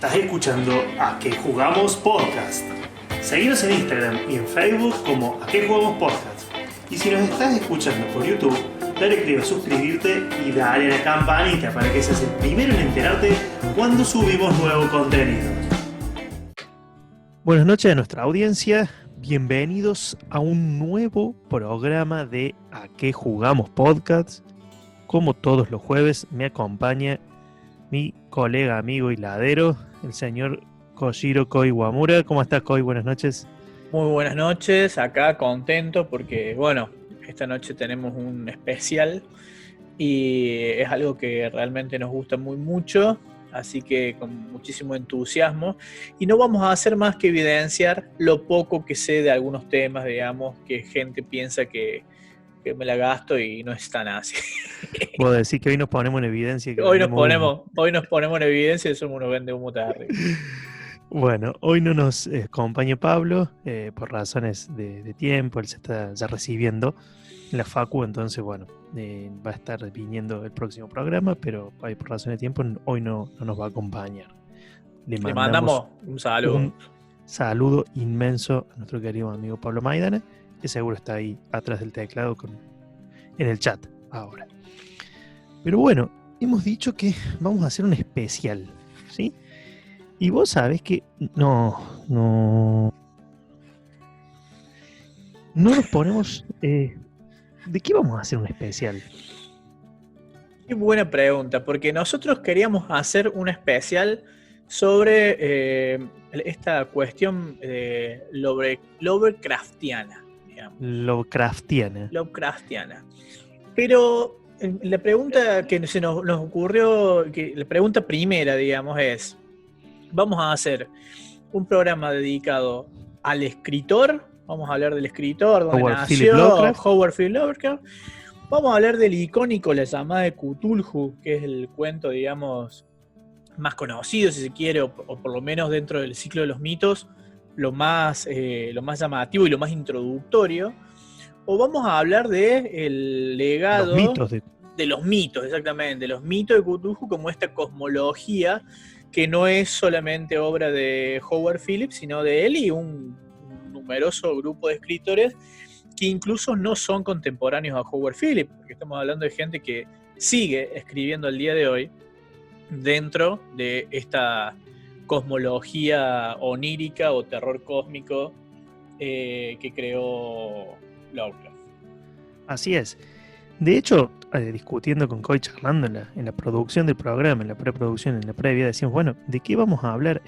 Estás escuchando A Qué Jugamos Podcast. Seguinos en Instagram y en Facebook como A Qué Jugamos Podcast. Y si nos estás escuchando por YouTube, dale click a suscribirte y dale a la campanita para que seas el primero en enterarte cuando subimos nuevo contenido. Buenas noches a nuestra audiencia. Bienvenidos a un nuevo programa de A Qué Jugamos Podcast. Como todos los jueves me acompaña mi colega, amigo y ladero, el señor Koshiro Koi Wamura. ¿Cómo estás, Koi? Buenas noches. Muy buenas noches, acá contento porque, bueno, esta noche tenemos un especial y es algo que realmente nos gusta muy mucho, así que con muchísimo entusiasmo. Y no vamos a hacer más que evidenciar lo poco que sé de algunos temas, digamos, que gente piensa que me la gasto y no es tan así. Puedo decir que hoy nos ponemos en evidencia. Que hoy nos ponemos en evidencia y somos unos vende humo terrible. Bueno, hoy no nos acompaña Pablo por razones de tiempo. Él se está ya recibiendo en la facu, entonces bueno, va a estar viniendo el próximo programa, pero por razones de tiempo hoy no nos va a acompañar. Le mandamos un saludo. Un saludo inmenso a nuestro querido amigo Pablo Maidana, que seguro está ahí atrás del teclado en el chat ahora. Pero bueno, hemos dicho que vamos a hacer un especial, ¿sí? Y vos sabés que no nos ponemos... ¿de qué vamos a hacer un especial? Qué buena pregunta, porque nosotros queríamos hacer un especial sobre esta cuestión Lovecraftiana. Lovecraftiana. Pero la pregunta que se nos ocurrió, la pregunta primera, digamos, es: vamos a hacer un programa dedicado al escritor, vamos a hablar del escritor, donde nació Howard Philip Lovecraft. Vamos a hablar del icónico La llamada de Cthulhu, que es el cuento, digamos, más conocido, si se quiere, o por lo menos dentro del ciclo de los mitos, lo más llamativo y lo más introductorio. O vamos a hablar del legado de los mitos, exactamente, de los mitos de Cthulhu como esta cosmología que no es solamente obra de Howard Phillips, sino de él y un numeroso grupo de escritores que incluso no son contemporáneos a Howard Phillips, porque estamos hablando de gente que sigue escribiendo al día de hoy dentro de esta cosmología onírica o terror cósmico que creó Lovecraft. Así es. De hecho, discutiendo con Koi, charlando en la producción del programa, en la preproducción, en la previa, decíamos, bueno, ¿de qué vamos a hablar?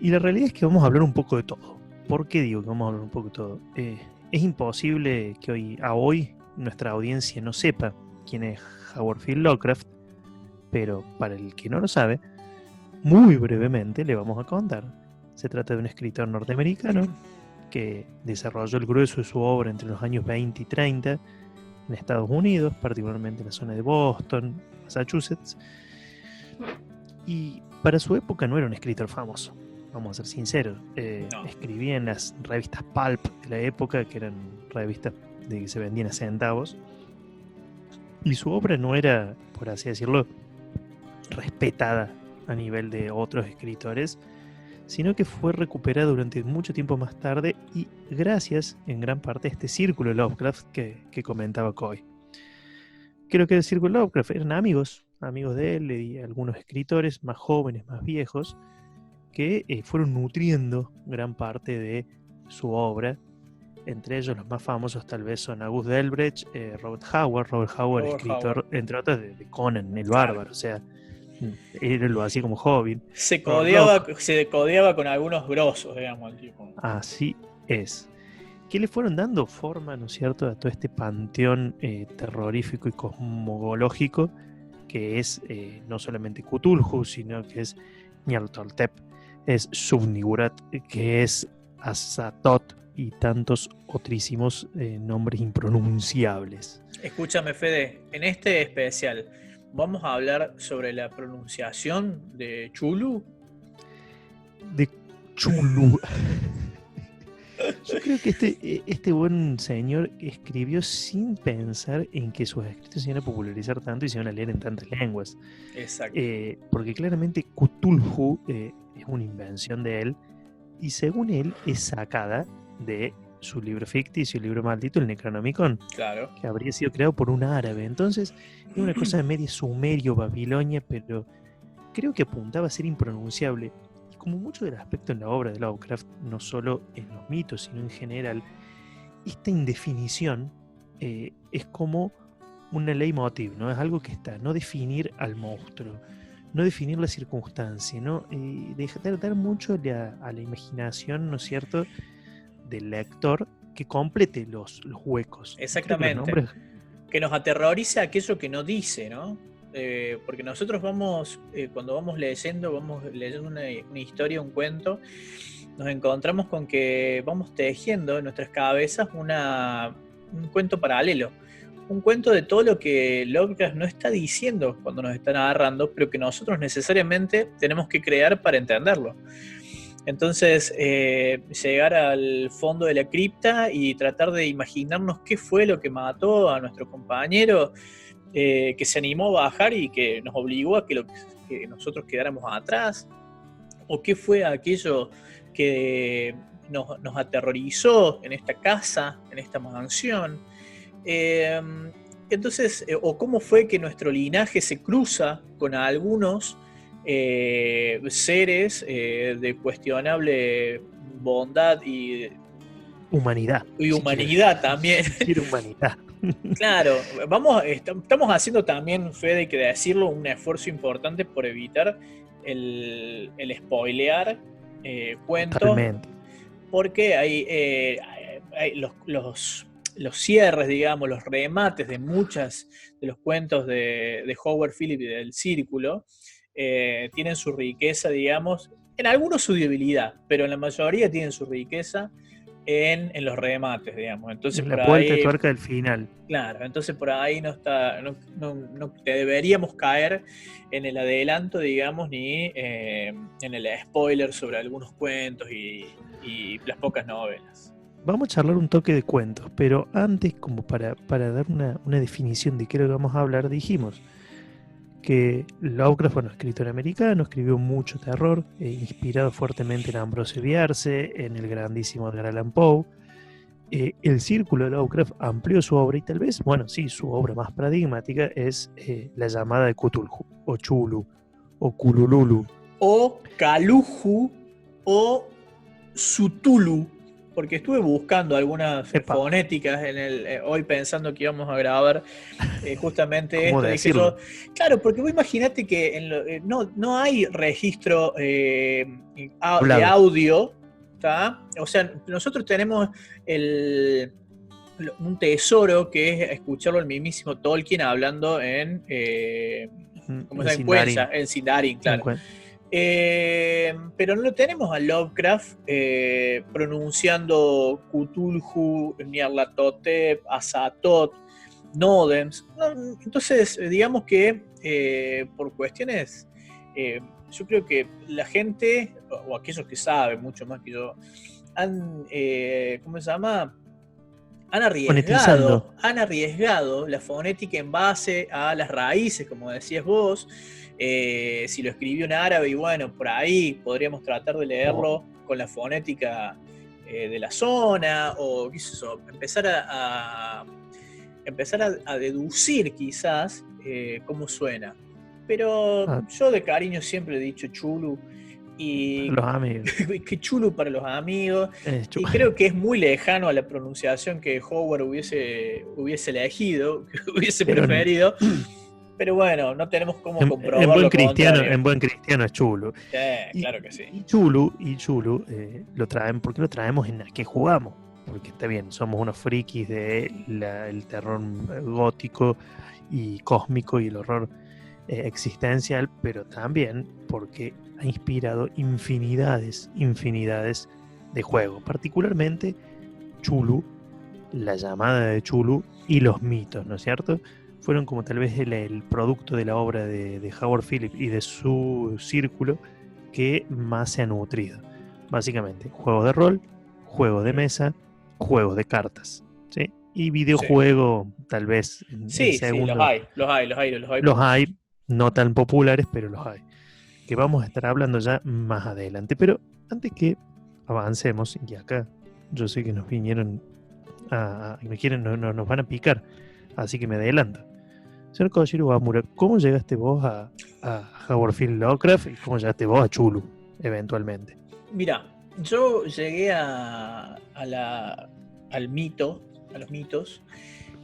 Y la realidad es que vamos a hablar un poco de todo. ¿Por qué digo que vamos a hablar un poco de todo? Es imposible que hoy nuestra audiencia no sepa quién es Howard Philip Lovecraft, pero para el que no lo sabe, muy brevemente le vamos a contar. Se trata de un escritor norteamericano que desarrolló el grueso de su obra entre los años 20 y 30 en Estados Unidos, particularmente en la zona de Boston, Massachusetts. Y para su época no era un escritor famoso, vamos a ser sinceros. Escribía en las revistas pulp de la época, que eran revistas de que se vendían a centavos, y su obra no era, por así decirlo, respetada a nivel de otros escritores, sino que fue recuperada durante mucho tiempo más tarde y gracias en gran parte a este círculo Lovecraft que comentaba Koi. Creo que el círculo Lovecraft eran amigos de él y algunos escritores más jóvenes, más viejos, que fueron nutriendo gran parte de su obra. Entre ellos los más famosos tal vez son August Delbrecht, Robert Howard, escritor, entre otros, de Conan, el Bárbaro, o sea, él lo hacía como hobby. Se codeaba con algunos grosos, digamos, el tipo. Así es. Que le fueron dando forma, ¿no es cierto?, a todo este panteón terrorífico y cosmológico que es no solamente Cthulhu, sino que es Nyarlathotep, es Xub-Niggurath, que es Azathoth y tantos otrísimos nombres impronunciables. Escúchame, Fede, en este especial vamos a hablar sobre la pronunciación de Chulu. De Chulu. Yo creo que este buen señor escribió sin pensar en que sus escritos se iban a popularizar tanto y se iban a leer en tantas lenguas. Exacto. Porque claramente Cthulhu es una invención de él y según él es sacada de su libro ficticio, el libro maldito, el Necronomicon, Claro. que habría sido creado por un árabe. Entonces es una cosa media sumerio, babilonia, pero creo que apuntaba a ser impronunciable. Y como mucho del aspecto en la obra de Lovecraft, no solo en los mitos, sino en general, esta indefinición es como una leitmotiv, ¿no? Es algo que está, no definir al monstruo, no definir la circunstancia, ¿no? Dar mucho a la imaginación, ¿no es cierto?, del lector que complete los huecos. Y creo que los Exactamente. nombres... Que nos aterroriza aquello que no dice, ¿no? Porque nosotros cuando vamos leyendo una historia, un cuento, nos encontramos con que vamos tejiendo en nuestras cabezas un cuento paralelo. Un cuento de todo lo que Lovecraft no está diciendo cuando nos está narrando, pero que nosotros necesariamente tenemos que crear para entenderlo. Entonces, llegar al fondo de la cripta y tratar de imaginarnos qué fue lo que mató a nuestro compañero, que se animó a bajar y que nos obligó a que nosotros quedáramos atrás, o qué fue aquello que nos aterrorizó en esta casa, en esta mansión. Entonces, o cómo fue que nuestro linaje se cruza con algunos seres de cuestionable bondad y Humanidad. humanidad también. Quiero humanidad. Claro, estamos haciendo también, Fede, hay que decirlo, un esfuerzo importante por evitar el spoilear cuentos. Totalmente. Porque hay los cierres, digamos, los remates de muchos de los cuentos de Howard Phillips y del Círculo tienen su riqueza, digamos, en algunos su debilidad, pero en la mayoría tienen su riqueza en los remates, digamos. Entonces, En por la vuelta de ahí, tuerca del final. claro, entonces por ahí no deberíamos caer en el adelanto, digamos, ni en el spoiler sobre algunos cuentos y las pocas novelas. Vamos a charlar un toque de cuentos, pero antes, como para dar una definición de qué es lo que vamos a hablar, dijimos que Lovecraft fue un escritor americano, escribió mucho terror, inspirado fuertemente en Ambrose Bierce, en el grandísimo Edgar Allan Poe. El Círculo de Lovecraft amplió su obra y tal vez, bueno, sí, su obra más paradigmática es La llamada de Cthulhu, o Chulu, o Kulululu. O Caluju, o Sutulu, porque estuve buscando algunas fonéticas hoy pensando que íbamos a grabar justamente ¿Cómo esto. decirlo? Dije yo, claro, porque vos imaginate que no hay registro de audio, ¿tá? O sea, nosotros tenemos un tesoro que es escucharlo al mismísimo Tolkien hablando en Sindarin, claro. Pero no lo tenemos a Lovecraft pronunciando Cthulhu, Nyarlathotep, Azathoth, Nodens. Entonces, digamos que por cuestiones, yo creo que la gente, o aquellos que saben mucho más que yo, han arriesgado la fonética en base a las raíces, como decías vos. Si lo escribió en árabe, y bueno, por ahí podríamos tratar de leerlo con la fonética de la zona, o qué sé yo, empezar a deducir quizás cómo suena. Pero yo de cariño siempre he dicho Chulu, y los amigos. Qué chulo para los amigos. Y creo que es muy lejano a la pronunciación que Howard hubiese elegido, que hubiese preferido. Pero bueno, no tenemos cómo comprobarlo. En buen cristiano es Chulu. Claro que sí. Y Chulu ¿por qué lo traemos en la que jugamos? Porque está bien, somos unos frikis del terror gótico y cósmico y el horror existencial, pero también porque ha inspirado infinidades de juegos, particularmente Chulu, la llamada de Chulu y los mitos, ¿no es cierto? Fueron como tal vez el producto de la obra de Howard Phillips y de su círculo que más se ha nutrido. Básicamente, juegos de rol, juegos de mesa, juegos de cartas, ¿sí? Y videojuego, tal vez en Sí, segundo. los hay. Los hay, no tan populares, pero los hay. Que vamos a estar hablando ya más adelante. Pero antes que avancemos, y acá yo sé que nos vinieron me quieren, nos van a picar, así que me adelanto. Señor Kojiro Wamura, ¿cómo llegaste vos a Howard Phillips Lovecraft y cómo llegaste vos a Chulu, eventualmente? Mira, yo llegué al mito, a los mitos,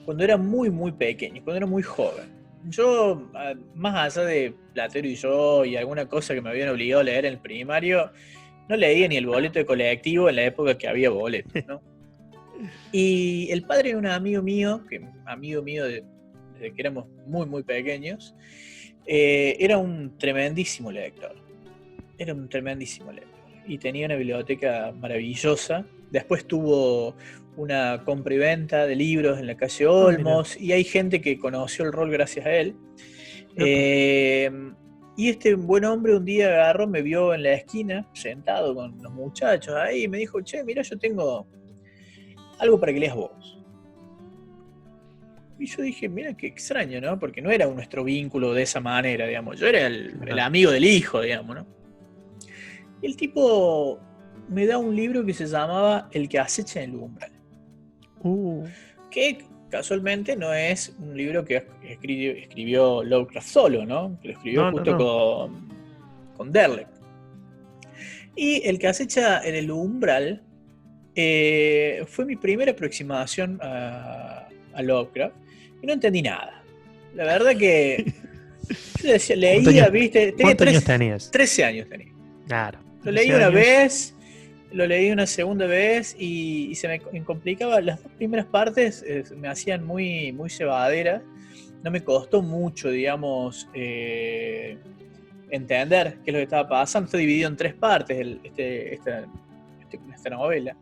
cuando era muy, muy pequeño, cuando era muy joven. Yo, más allá de Platero y yo y alguna cosa que me habían obligado a leer en el primario, no leía ni el boleto de colectivo en la época que había boletos, ¿no? Y el padre de un amigo mío desde que éramos muy, muy pequeños, era un tremendísimo lector. Y tenía una biblioteca maravillosa. Después tuvo una compra y venta de libros en la calle Olmos, y hay gente que conoció el rol gracias a él. Y este buen hombre un día agarró, me vio en la esquina, sentado con los muchachos ahí, y me dijo, che, mira, yo tengo algo para que leas vos. Y yo dije, mira qué extraño, ¿no? Porque no era nuestro vínculo de esa manera, digamos. Yo era el amigo del hijo, digamos, ¿no? Y el tipo me da un libro que se llamaba El que acecha en el umbral. Que casualmente no es un libro que escribió Lovecraft solo, ¿no? Que lo escribió justo con Derleth. Y El que acecha en el umbral fue mi primera aproximación a Lovecraft y no entendí nada. La verdad que yo decía, leía, ¿viste? ¿Cuántos años tenías? 13 años tenía. Claro. Lo leí una vez, lo leí una segunda vez y se me complicaba. Las dos primeras partes me hacían muy, muy llevaderas. No me costó mucho, digamos, entender qué es lo que estaba pasando. Está dividido en 3 partes esta novela.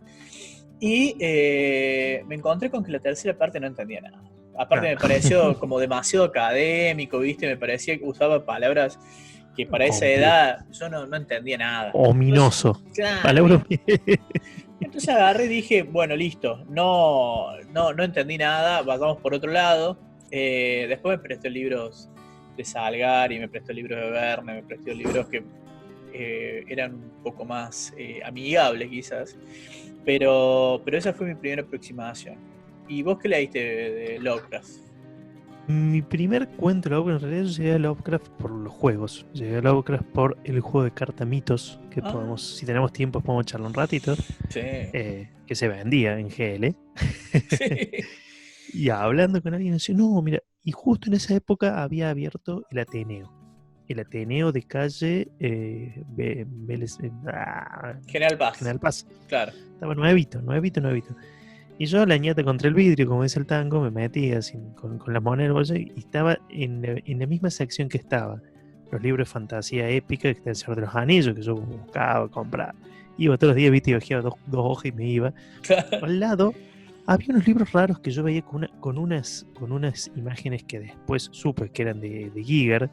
Y me encontré con que la tercera parte no entendía nada. Aparte me pareció como demasiado académico, ¿viste? Me parecía que usaba palabras que para esa edad yo no entendía nada. Ominoso. Entonces agarré y dije, bueno, listo, no entendí nada, vayamos por otro lado. Después me prestó libros de Salgari, me prestó libros de Verne, me prestó libros que eran un poco más amigables quizás. Pero esa fue mi primera aproximación. ¿Y vos qué leíste de Lovecraft? Mi primer cuento de Lovecraft, en realidad yo llegué a Lovecraft por los juegos. Llegué a Lovecraft por el juego de carta Mitos, que podemos, si tenemos tiempo, podemos charlar un ratito. Sí. Que se vendía en GL. Sí. Y hablando con alguien, decía, no, mira, y justo en esa época había abierto el Ateneo. El Ateneo de calle General Paz. Claro. Estaba nuevito. Y yo, la ñata contra el vidrio, como dice el tango, me metí así con las monedas y estaba en la misma sección que estaba los libros de fantasía épica, que está el Señor de los Anillos, que yo buscaba, compraba. Iba todos los días, viste, y bajaba dos hojas y me iba. Claro. Al lado había unos libros raros que yo veía con unas imágenes que después supe que eran de Giger,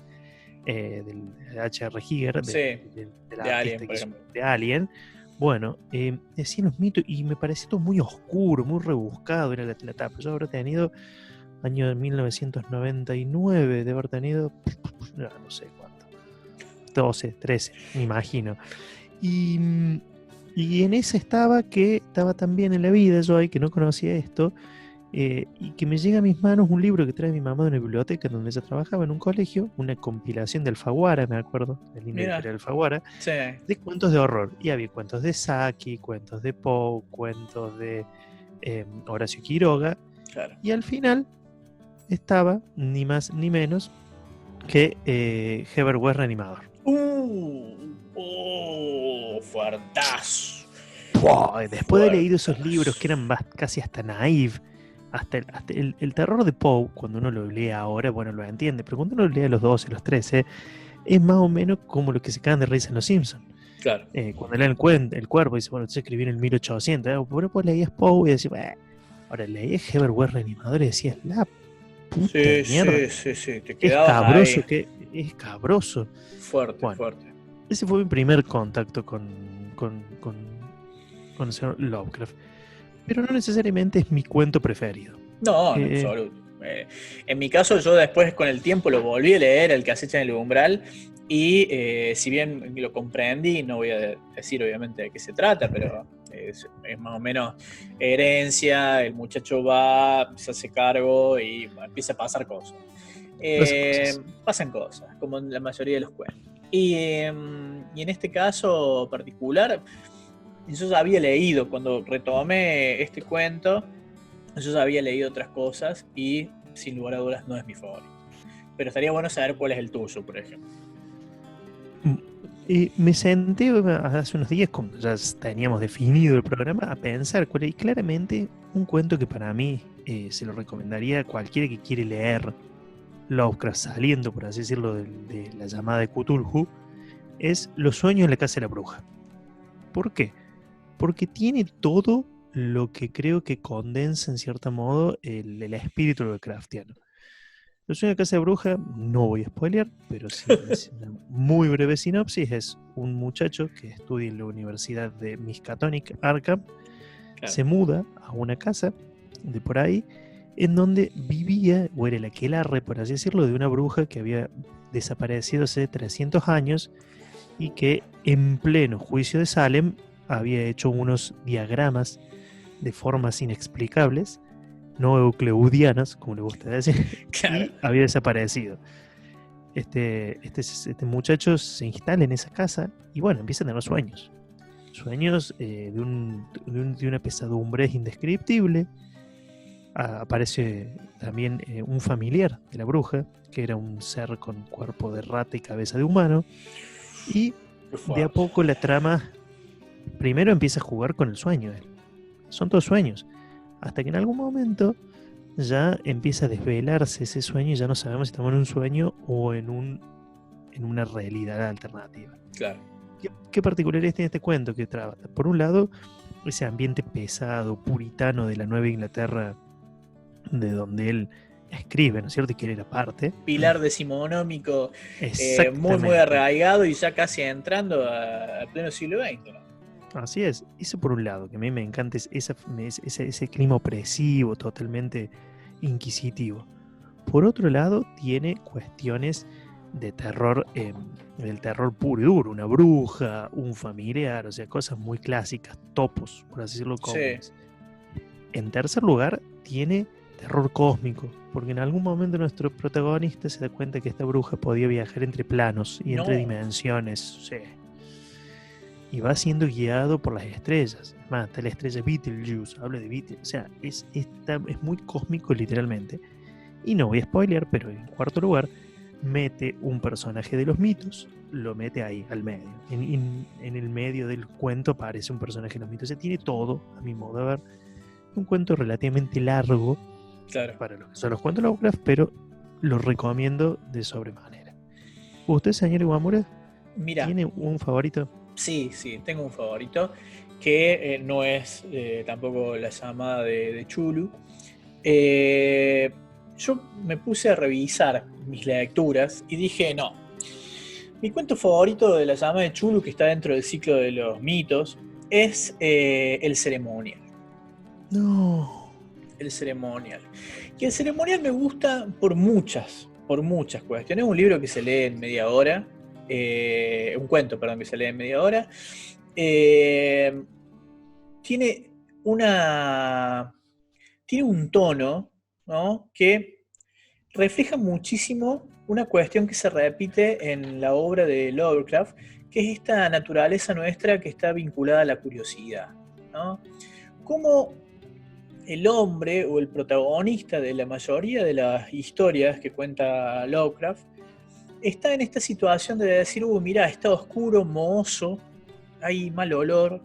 del H.R. Giger, de Alien. Bueno, decían los mitos y me parecía todo muy oscuro, muy rebuscado era la tapa. Yo habré tenido año de 1999, de haber tenido no sé cuánto, 12, 13, me imagino. Y en esa estaba también en la vida yo ahí que no conocía esto, y que me llega a mis manos un libro que trae mi mamá de una biblioteca donde ella trabajaba en un colegio, una compilación de Alfaguara, me acuerdo, el libro de Alfaguara, sí, de cuentos de horror. Y había cuentos de Saki, cuentos de Poe, cuentos de Horacio Quiroga. Claro. Y al final estaba ni más ni menos que Heber West Reanimador. Fuertazo. Después de leído esos libros que eran casi hasta naive, hasta el terror de Poe, cuando uno lo lee ahora, bueno, lo entiende, pero cuando uno lo lee a los 12, los 13, es más o menos como lo que se cagan de risa en Los Simpsons. Claro. Cuando leen el cuerpo, dice, bueno, se escribió en el 1800, pero pues leías Poe y decías, ahora leías Heber West Reanimador y decías, la puta mierda. Sí, te quedabas cabroso, ahí. Es cabroso. Fuerte. Ese fue mi primer contacto con con el señor Lovecraft. Pero no necesariamente es mi cuento preferido. No, en absoluto. En mi caso, yo después con el tiempo lo volví a leer, El que acecha en el umbral, y si bien lo comprendí, no voy a decir obviamente de qué se trata, pero es más o menos herencia, el muchacho va, se hace cargo y empieza a pasar cosas. Pasan cosas, como en la mayoría de los cuentos. Y en este caso particular, yo ya había leído, cuando retomé este cuento, yo ya había leído otras cosas y sin lugar a dudas no es mi favorito. Pero estaría bueno saber cuál es el tuyo, por ejemplo. Y me senté hace unos días, cuando ya teníamos definido el programa, a pensar cuál es claramente un cuento que para mí se lo recomendaría a cualquiera que quiere leer Lovecraft saliendo, por así decirlo, de la llamada de Cthulhu, es Los sueños en la casa de la bruja. ¿Por qué? Porque tiene todo lo que creo que condensa en cierto modo el espíritu Lovecraftiano. Los sueños de la casa de bruja, no voy a spoilear, pero sí, es una muy breve sinopsis. Es un muchacho que estudia en la Universidad de Miskatonic, Arkham, se muda a una casa de por ahí, en donde vivía, o era el aquelarre, por así decirlo, de una bruja que había desaparecido hace 300 años y que en pleno juicio de Salem había hecho unos diagramas de formas inexplicables, no euclidianas, como le gusta decir, Claro. y había desaparecido. Este muchacho se instala en esa casa y bueno, empieza a tener sueños. Sueños de una pesadumbre indescriptible. Aparece también un familiar de la bruja, que era un ser con cuerpo de rata y cabeza de humano. Y de a poco la trama primero empieza a jugar con el sueño de él. Son todos sueños. Hasta que en algún momento ya empieza a desvelarse ese sueño y ya no sabemos si estamos en un sueño o en una realidad alternativa. Claro. ¿Qué particularidades tiene este cuento? Que trata, por un lado, ese ambiente pesado, puritano de la Nueva Inglaterra, de donde él escribe, ¿no es cierto? Y que él era parte. Pilar decimonómico, muy arraigado y ya casi entrando al pleno siglo XX, ¿no? Así es, eso por un lado, que a mí me encanta ese clima opresivo, totalmente inquisitivo. Por otro lado, tiene cuestiones de terror, del terror puro y duro, una bruja, un familiar, o sea, cosas muy clásicas, topos, por así decirlo, comunes. Sí. En tercer lugar, tiene terror cósmico, porque en algún momento nuestro protagonista se da cuenta que esta bruja podía viajar entre planos y entre dimensiones, sí. Y va siendo guiado por las estrellas. Más, está la estrella Betelgeuse, habla de Betelgeuse. O sea, es muy cósmico literalmente. Y no voy a spoilear, pero en cuarto lugar, mete un personaje de los mitos, lo mete ahí, al medio. En el medio del cuento aparece un personaje de los mitos. O sea, tiene todo, a mi modo de ver. Un cuento relativamente largo, claro, para lo que son los cuentos de Lovecraft, pero lo recomiendo de sobremanera. ¿Usted, señor Iwamura, tiene un favorito? Sí, tengo un favorito que no es tampoco la llamada de Chulu. Yo me puse a revisar mis lecturas y dije, no, mi cuento favorito de la llamada de Chulu, que está dentro del ciclo de los mitos, es El Ceremonial. No. El Ceremonial. Y el Ceremonial me gusta por muchas cuestiones. Es un libro que se lee en media hora. Un cuento, perdón, que se lee en media hora. Tiene un tono, ¿no?, que refleja muchísimo una cuestión que se repite en la obra de Lovecraft, que es esta naturaleza nuestra que está vinculada a la curiosidad, ¿no? Como el hombre o el protagonista de la mayoría de las historias que cuenta Lovecraft está en esta situación de decir, mira, está oscuro, mohoso, hay mal olor.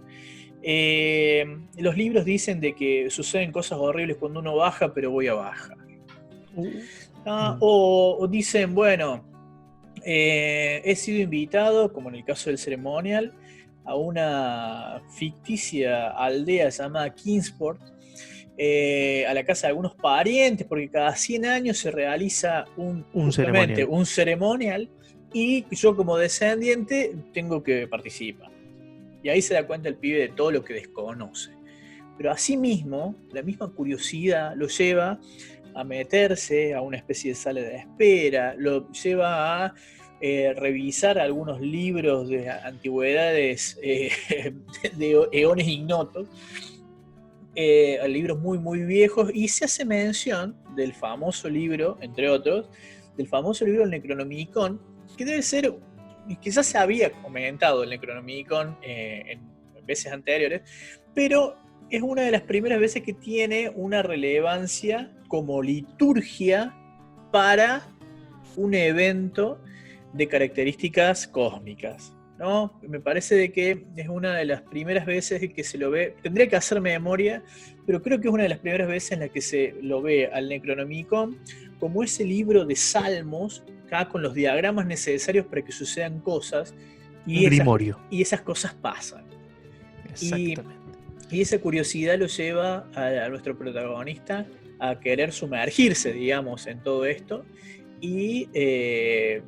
Los libros dicen de que suceden cosas horribles cuando uno baja, pero voy a bajar. O dicen, bueno, he sido invitado, como en el caso del Ceremonial, a una ficticia aldea llamada Kingsport, a la casa de algunos parientes, porque cada 100 años se realiza un ceremonial, y yo como descendiente tengo que participar. Y ahí se da cuenta el pibe de todo lo que desconoce. Pero asimismo, la misma curiosidad lo lleva a meterse a una especie de sala de espera, lo lleva a revisar algunos libros de antigüedades de eones ignotos, libros muy, muy viejos, y se hace mención del famoso libro, entre otros, del famoso libro El Necronomicon, que debe ser, quizás se había comentado el Necronomicon en veces anteriores, pero es una de las primeras veces que tiene una relevancia como liturgia para un evento de características cósmicas, ¿no? Me parece de que es una de las primeras veces que se lo ve, tendría que hacer memoria, pero creo que es una de las primeras veces en la que se lo ve al Necronomicon como ese libro de salmos, acá con los diagramas necesarios para que sucedan cosas, y, y esas cosas pasan. Exactamente. Y esa curiosidad lo lleva a nuestro protagonista a querer sumergirse, digamos, en todo esto. Y es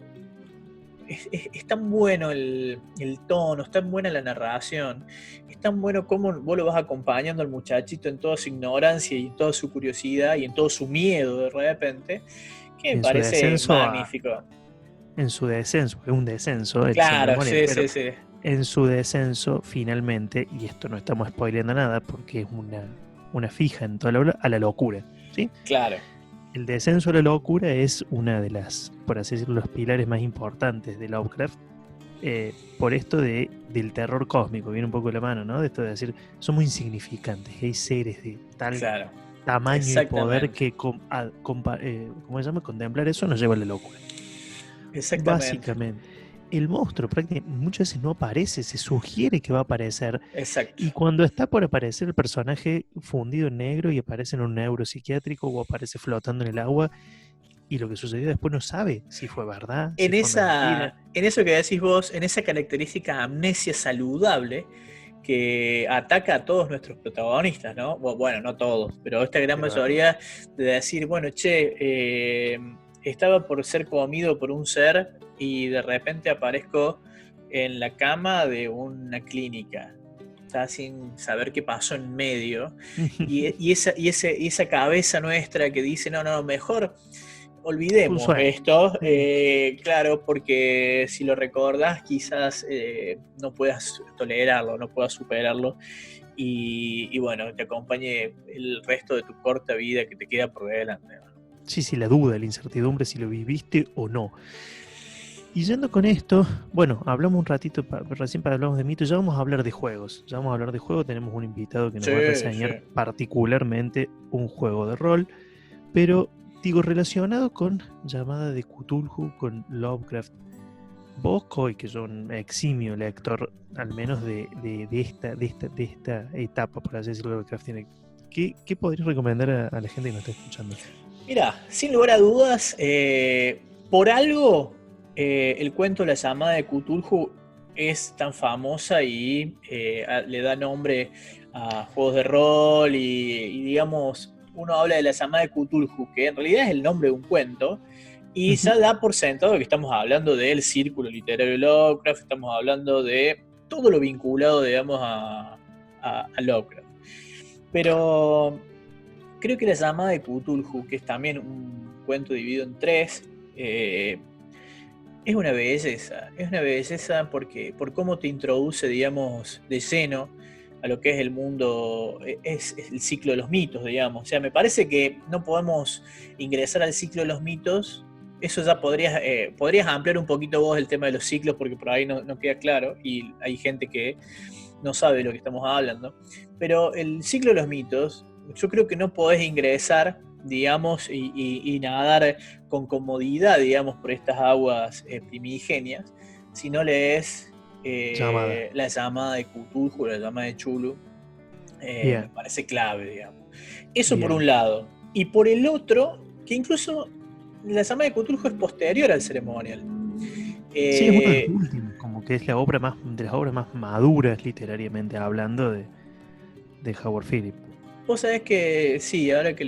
tan bueno el tono, es tan buena la narración, es tan bueno cómo vos lo vas acompañando al muchachito en toda su ignorancia y en toda su curiosidad y en todo su miedo de repente, que me parece magnífico. En su descenso, es un descenso. Claro, sí. En su descenso, finalmente, y esto no estamos spoileando nada porque es una fija en toda la obra, a la locura, ¿sí? Claro. El descenso a la locura es una de las, por así decirlo, los pilares más importantes de Lovecraft, por esto del terror cósmico, viene un poco de la mano, ¿no? De esto de decir, somos insignificantes, hay seres de tal tamaño y poder que, ¿cómo se llama? Contemplar eso nos lleva a la locura. Exactamente. Básicamente. El monstruo prácticamente muchas veces no aparece, se sugiere que va a aparecer. Exacto. Y cuando está por aparecer el personaje fundido en negro y aparece en un neuropsiquiátrico o aparece flotando en el agua, y lo que sucedió después no sabe si fue verdad, en eso que decís vos, en esa característica amnesia saludable que ataca a todos nuestros protagonistas, ¿no? Bueno, no todos, pero esta gran mayoría, de decir, bueno, estaba por ser comido por un ser y de repente aparezco en la cama de una clínica, ya sin saber qué pasó en medio, y esa cabeza nuestra que dice, no, mejor olvidemos esto, claro, porque si lo recordás quizás no puedas tolerarlo, no puedas superarlo, y bueno, te acompañe el resto de tu corta vida que te queda por delante. Sí, la duda, la incertidumbre si lo viviste o no. Y yendo con esto, bueno, hablamos un ratito, recién hablamos de mitos, ya vamos a hablar de juegos. Tenemos un invitado que nos va a reseñar particularmente un juego de rol, pero digo, relacionado con Llamada de Cthulhu, con Lovecraft. Vos, Coy, que sos un eximio lector, al menos de esta etapa, por así decirlo, Lovecraft tiene, ¿qué podrías recomendar a la gente que nos está escuchando? Mira, sin lugar a dudas, por algo el cuento La Llamada de Cthulhu es tan famosa y le da nombre a juegos de rol y digamos, uno habla de La Llamada de Cthulhu, que en realidad es el nombre de un cuento, y ya da por sentado que estamos hablando del círculo literario de Lovecraft, estamos hablando de todo lo vinculado, digamos, a Lovecraft. Pero creo que La Llamada de Cthulhu, que es también un cuento dividido en 3, es una belleza porque por cómo te introduce, digamos, de lleno a lo que es el mundo, es el ciclo de los mitos, digamos. O sea, me parece que no podemos ingresar al ciclo de los mitos. Eso ya podrías ampliar un poquito vos el tema de los ciclos, porque por ahí no queda claro y hay gente que no sabe de lo que estamos hablando. Pero el ciclo de los mitos, yo creo que no podés ingresar, digamos, y nadar con comodidad, digamos, por estas aguas primigenias, si no lees La Llamada de Cthulhu, La Llamada de Chulu. Me parece clave, digamos. Eso por un lado. Y por el otro, que incluso La Llamada de Cthulhu es posterior al ceremonial. Sí, es uno de los últimos, como que es la obra de las obras más maduras literariamente hablando de Howard Phillips. Vos sabés que sí, ahora que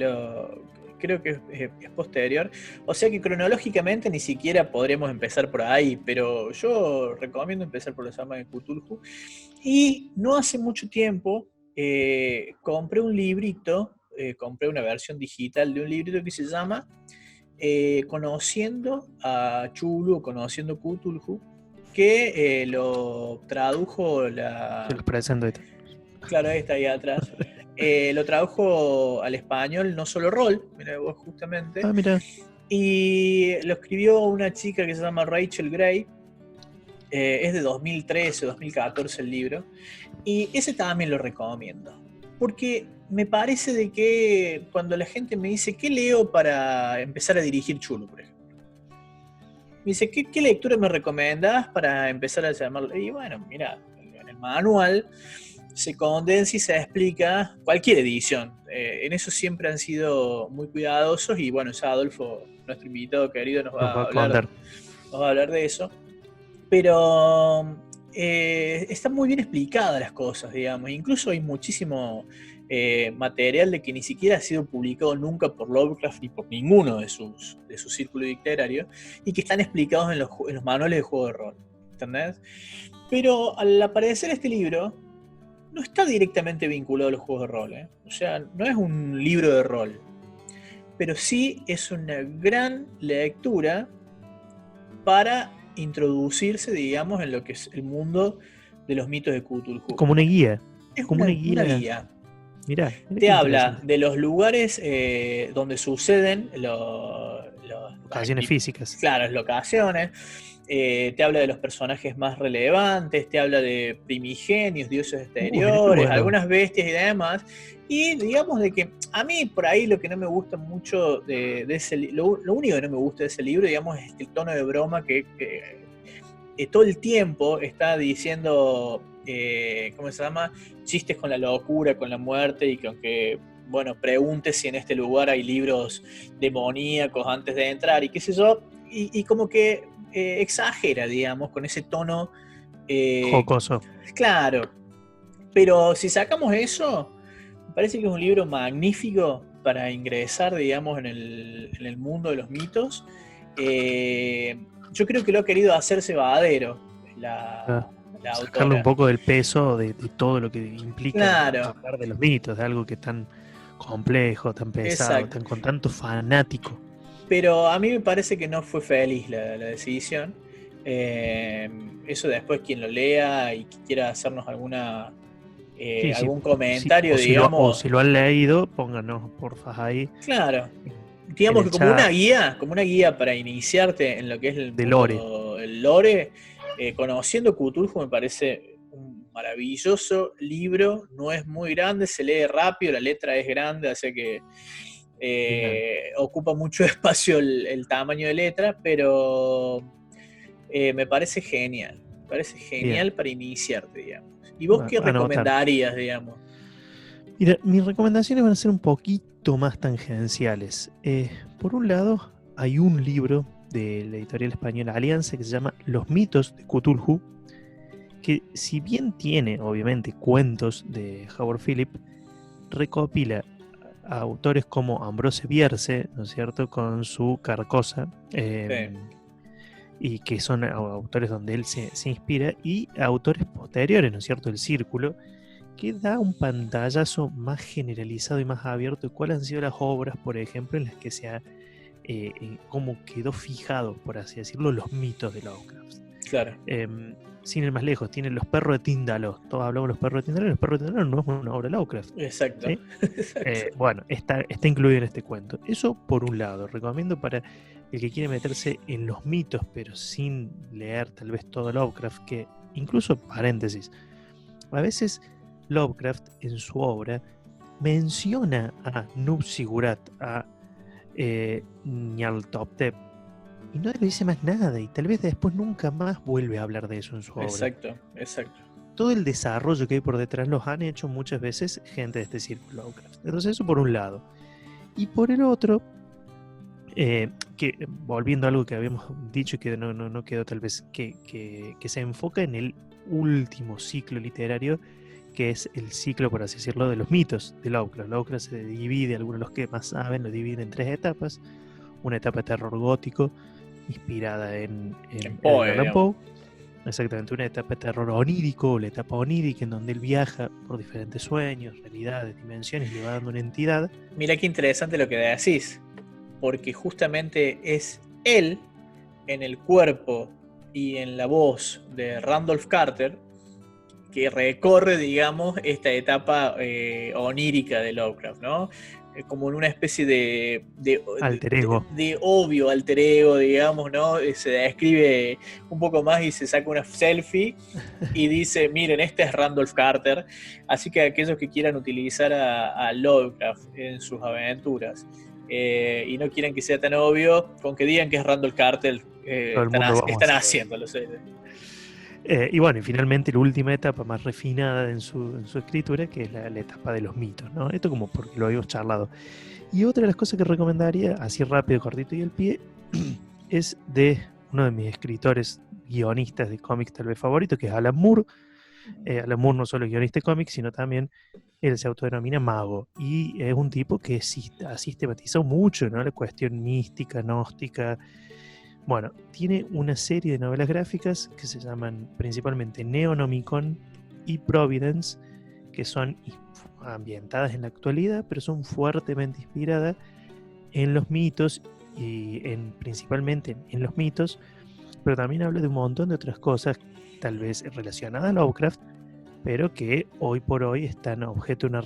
creo que es posterior. O sea que cronológicamente ni siquiera podremos empezar por ahí, pero yo recomiendo empezar por la Saga de Cthulhu. Y no hace mucho tiempo compré un librito, compré una versión digital de un librito que se llama Conociendo a Chulu, Conociendo Cthulhu, que lo tradujo Se los presento. Claro, ahí está ahí atrás. Lo tradujo al español No Solo Roll, mira vos justamente. Ah, mira. Y lo escribió una chica que se llama Rachel Gray. Es de 2013 o 2014 el libro. Y ese también lo recomiendo. Porque me parece de que cuando la gente me dice, ¿qué leo para empezar a dirigir Chulu, por ejemplo? Me dice, ¿qué lectura me recomendás para empezar a llamarlo? Y bueno, mira, en el manual se condensa y se explica cualquier edición. En eso siempre han sido muy cuidadosos y bueno, ya Adolfo, nuestro invitado querido, nos va a hablar de eso. Pero están muy bien explicadas las cosas, digamos. Incluso hay muchísimo material de que ni siquiera ha sido publicado nunca por Lovecraft ni por ninguno de sus círculos literarios y que están explicados en los manuales de juego de rol. ¿Entendés? Pero al aparecer este libro, no está directamente vinculado a los juegos de rol. O sea, no es un libro de rol. Pero sí es una gran lectura para introducirse, digamos, en lo que es el mundo de los mitos de Cthulhu. Como una guía. Es como una guía. Mirá, te habla de los lugares donde suceden locaciones físicas. Claro, las locaciones. Te habla de los personajes más relevantes, te habla de primigenios, dioses exteriores, bueno, algunas bestias y demás. Y digamos de que a mí por ahí lo que no me gusta mucho de ese libro, lo único que no me gusta de ese libro, digamos, es el tono de broma que todo el tiempo está diciendo, ¿cómo se llama? Chistes con la locura, con la muerte, y que aunque, bueno, pregunte si en este lugar hay libros demoníacos antes de entrar, y qué sé yo, y como que exagera, digamos, con ese tono jocoso. Claro, pero si sacamos eso, me parece que es un libro magnífico para ingresar, digamos, en el mundo de los mitos. Yo creo que lo ha querido hacer Cebadero, la sacarle autora. Un poco del peso de todo lo que implica, claro, hablar de los mitos, de algo que es tan complejo, tan pesado, con tanto fanático. Pero a mí me parece que no fue feliz la decisión. Eso después quien lo lea y quiera hacernos algún comentario, digamos. Si lo han leído, pónganos porfa ahí. Claro. Digamos que como una guía para iniciarte en lo que es el lore, conociendo Cthulhu me parece un maravilloso libro. No es muy grande, se lee rápido, la letra es grande, así que ocupa mucho espacio el tamaño de letra, pero me parece genial. Me parece genial para iniciarte, digamos. ¿Y vos qué recomendarías, digamos? Mira, mis recomendaciones van a ser un poquito más tangenciales. Por un lado, hay un libro de la editorial española Alianza que se llama Los mitos de Cthulhu, que si bien tiene, obviamente, cuentos de Howard Phillips, recopila a autores como Ambrose Bierce, ¿no es cierto?, con su Carcosa, y que son autores donde él se inspira, y autores posteriores, ¿no es cierto?, el Círculo, que da un pantallazo más generalizado y más abierto de cuáles han sido las obras, por ejemplo, en las que se ha como quedó fijado, por así decirlo, los mitos de Lovecraft. Claro. Sin ir más lejos, tienen Los perros de Tíndalo. Todos hablamos de Los perros de Tíndalo. Los perros de Tíndalo no es una obra de Lovecraft. Exacto. ¿Sí? Exacto. Bueno, está incluido en este cuento. Eso por un lado. Recomiendo para el que quiere meterse en los mitos, pero sin leer tal vez todo Lovecraft, que incluso, paréntesis, a veces Lovecraft en su obra menciona a Nub-Sigurat, a Nyarlathotep, y no le dice más nada, y tal vez después nunca más vuelve a hablar de eso en su obra. Exacto. Todo el desarrollo que hay por detrás los han hecho muchas veces gente de este círculo Lovecraft. Entonces eso por un lado. Y por el otro, que volviendo a algo que habíamos dicho y que no quedó tal vez, que se enfoca en el último ciclo literario, que es el ciclo, por así decirlo, de los mitos de Lovecraft. Lovecraft se divide, algunos de los que más saben, lo dividen en 3 etapas. Una etapa de terror gótico, inspirada en Poe, Edgar Allan Poe. Exactamente, una etapa de terror onírico, la etapa onírica, en donde él viaja por diferentes sueños, realidades, dimensiones, y le va dando una entidad. Mira qué interesante lo que decís, porque justamente es él, en el cuerpo y en la voz de Randolph Carter, que recorre, digamos, esta etapa onírica de Lovecraft, ¿no? Como en una especie de Alter ego. de obvio alter ego, digamos, ¿no? Se describe un poco más y se saca una selfie y dice, miren, este es Randolph Carter. Así que aquellos que quieran utilizar a Lovecraft en sus aventuras y no quieren que sea tan obvio, con que digan que es Randolph Carter, están haciéndolo. Y bueno, y finalmente la última etapa más refinada en su escritura, que es la etapa de los mitos, ¿no? Esto como porque lo habíamos charlado. Y otra de las cosas que recomendaría, así rápido, cortito y al pie, es de uno de mis escritores guionistas de cómics tal vez favorito, que es Alan Moore. Alan Moore no solo es guionista de cómics, sino también él se autodenomina mago. Y es un tipo que ha sistematizado mucho, ¿no? La cuestión mística, gnóstica. Bueno, tiene una serie de novelas gráficas que se llaman principalmente Neonomicon y Providence, que son ambientadas en la actualidad, pero son fuertemente inspiradas en los mitos y principalmente en los mitos, pero también habla de un montón de otras cosas, tal vez relacionadas a Lovecraft, pero que hoy por hoy están objeto de una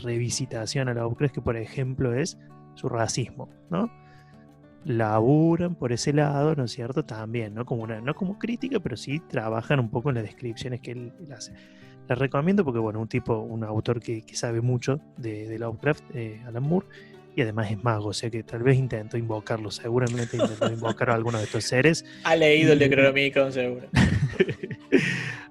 revisitación a Lovecraft, que por ejemplo es su racismo, ¿no? Laburan por ese lado, ¿no es cierto? También, ¿no? No como crítica, pero sí trabajan un poco en las descripciones que él hace. Les recomiendo porque, bueno, un autor que sabe mucho de Lovecraft, Alan Moore, y además es mago, o sea que tal vez intentó invocarlo, seguramente intentó invocar a alguno de estos seres. Ha leído el Necronomicon, seguro.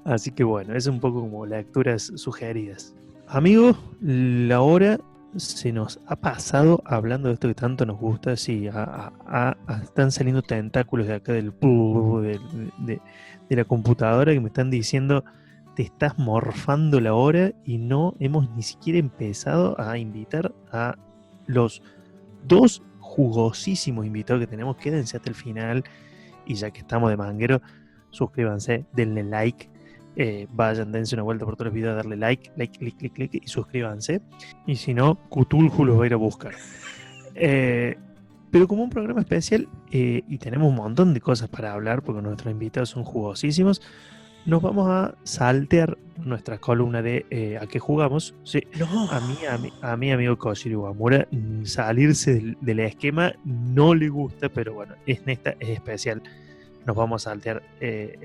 Así que bueno, es un poco como lecturas sugeridas. Amigos, la hora se nos ha pasado hablando de esto que tanto nos gusta. Sí, están saliendo tentáculos de acá de la computadora que me están diciendo: te estás morfando la hora, y no hemos ni siquiera empezado a invitar a los 2 jugosísimos invitados que tenemos. Quédense hasta el final, y ya que estamos de manguero, suscríbanse, denle like. Vayan, dense una vuelta por todos los videos, darle like, click y suscríbanse. Y si no, Cthulhu los va a ir a buscar. Pero como un programa especial, y tenemos un montón de cosas para hablar, porque nuestros invitados son jugosísimos, nos vamos a saltear nuestra columna de ¿a qué jugamos? Sí, No. A mi amigo Kojiro Iwamura, salirse del esquema no le gusta, pero bueno, esta es especial. Nos vamos a saltear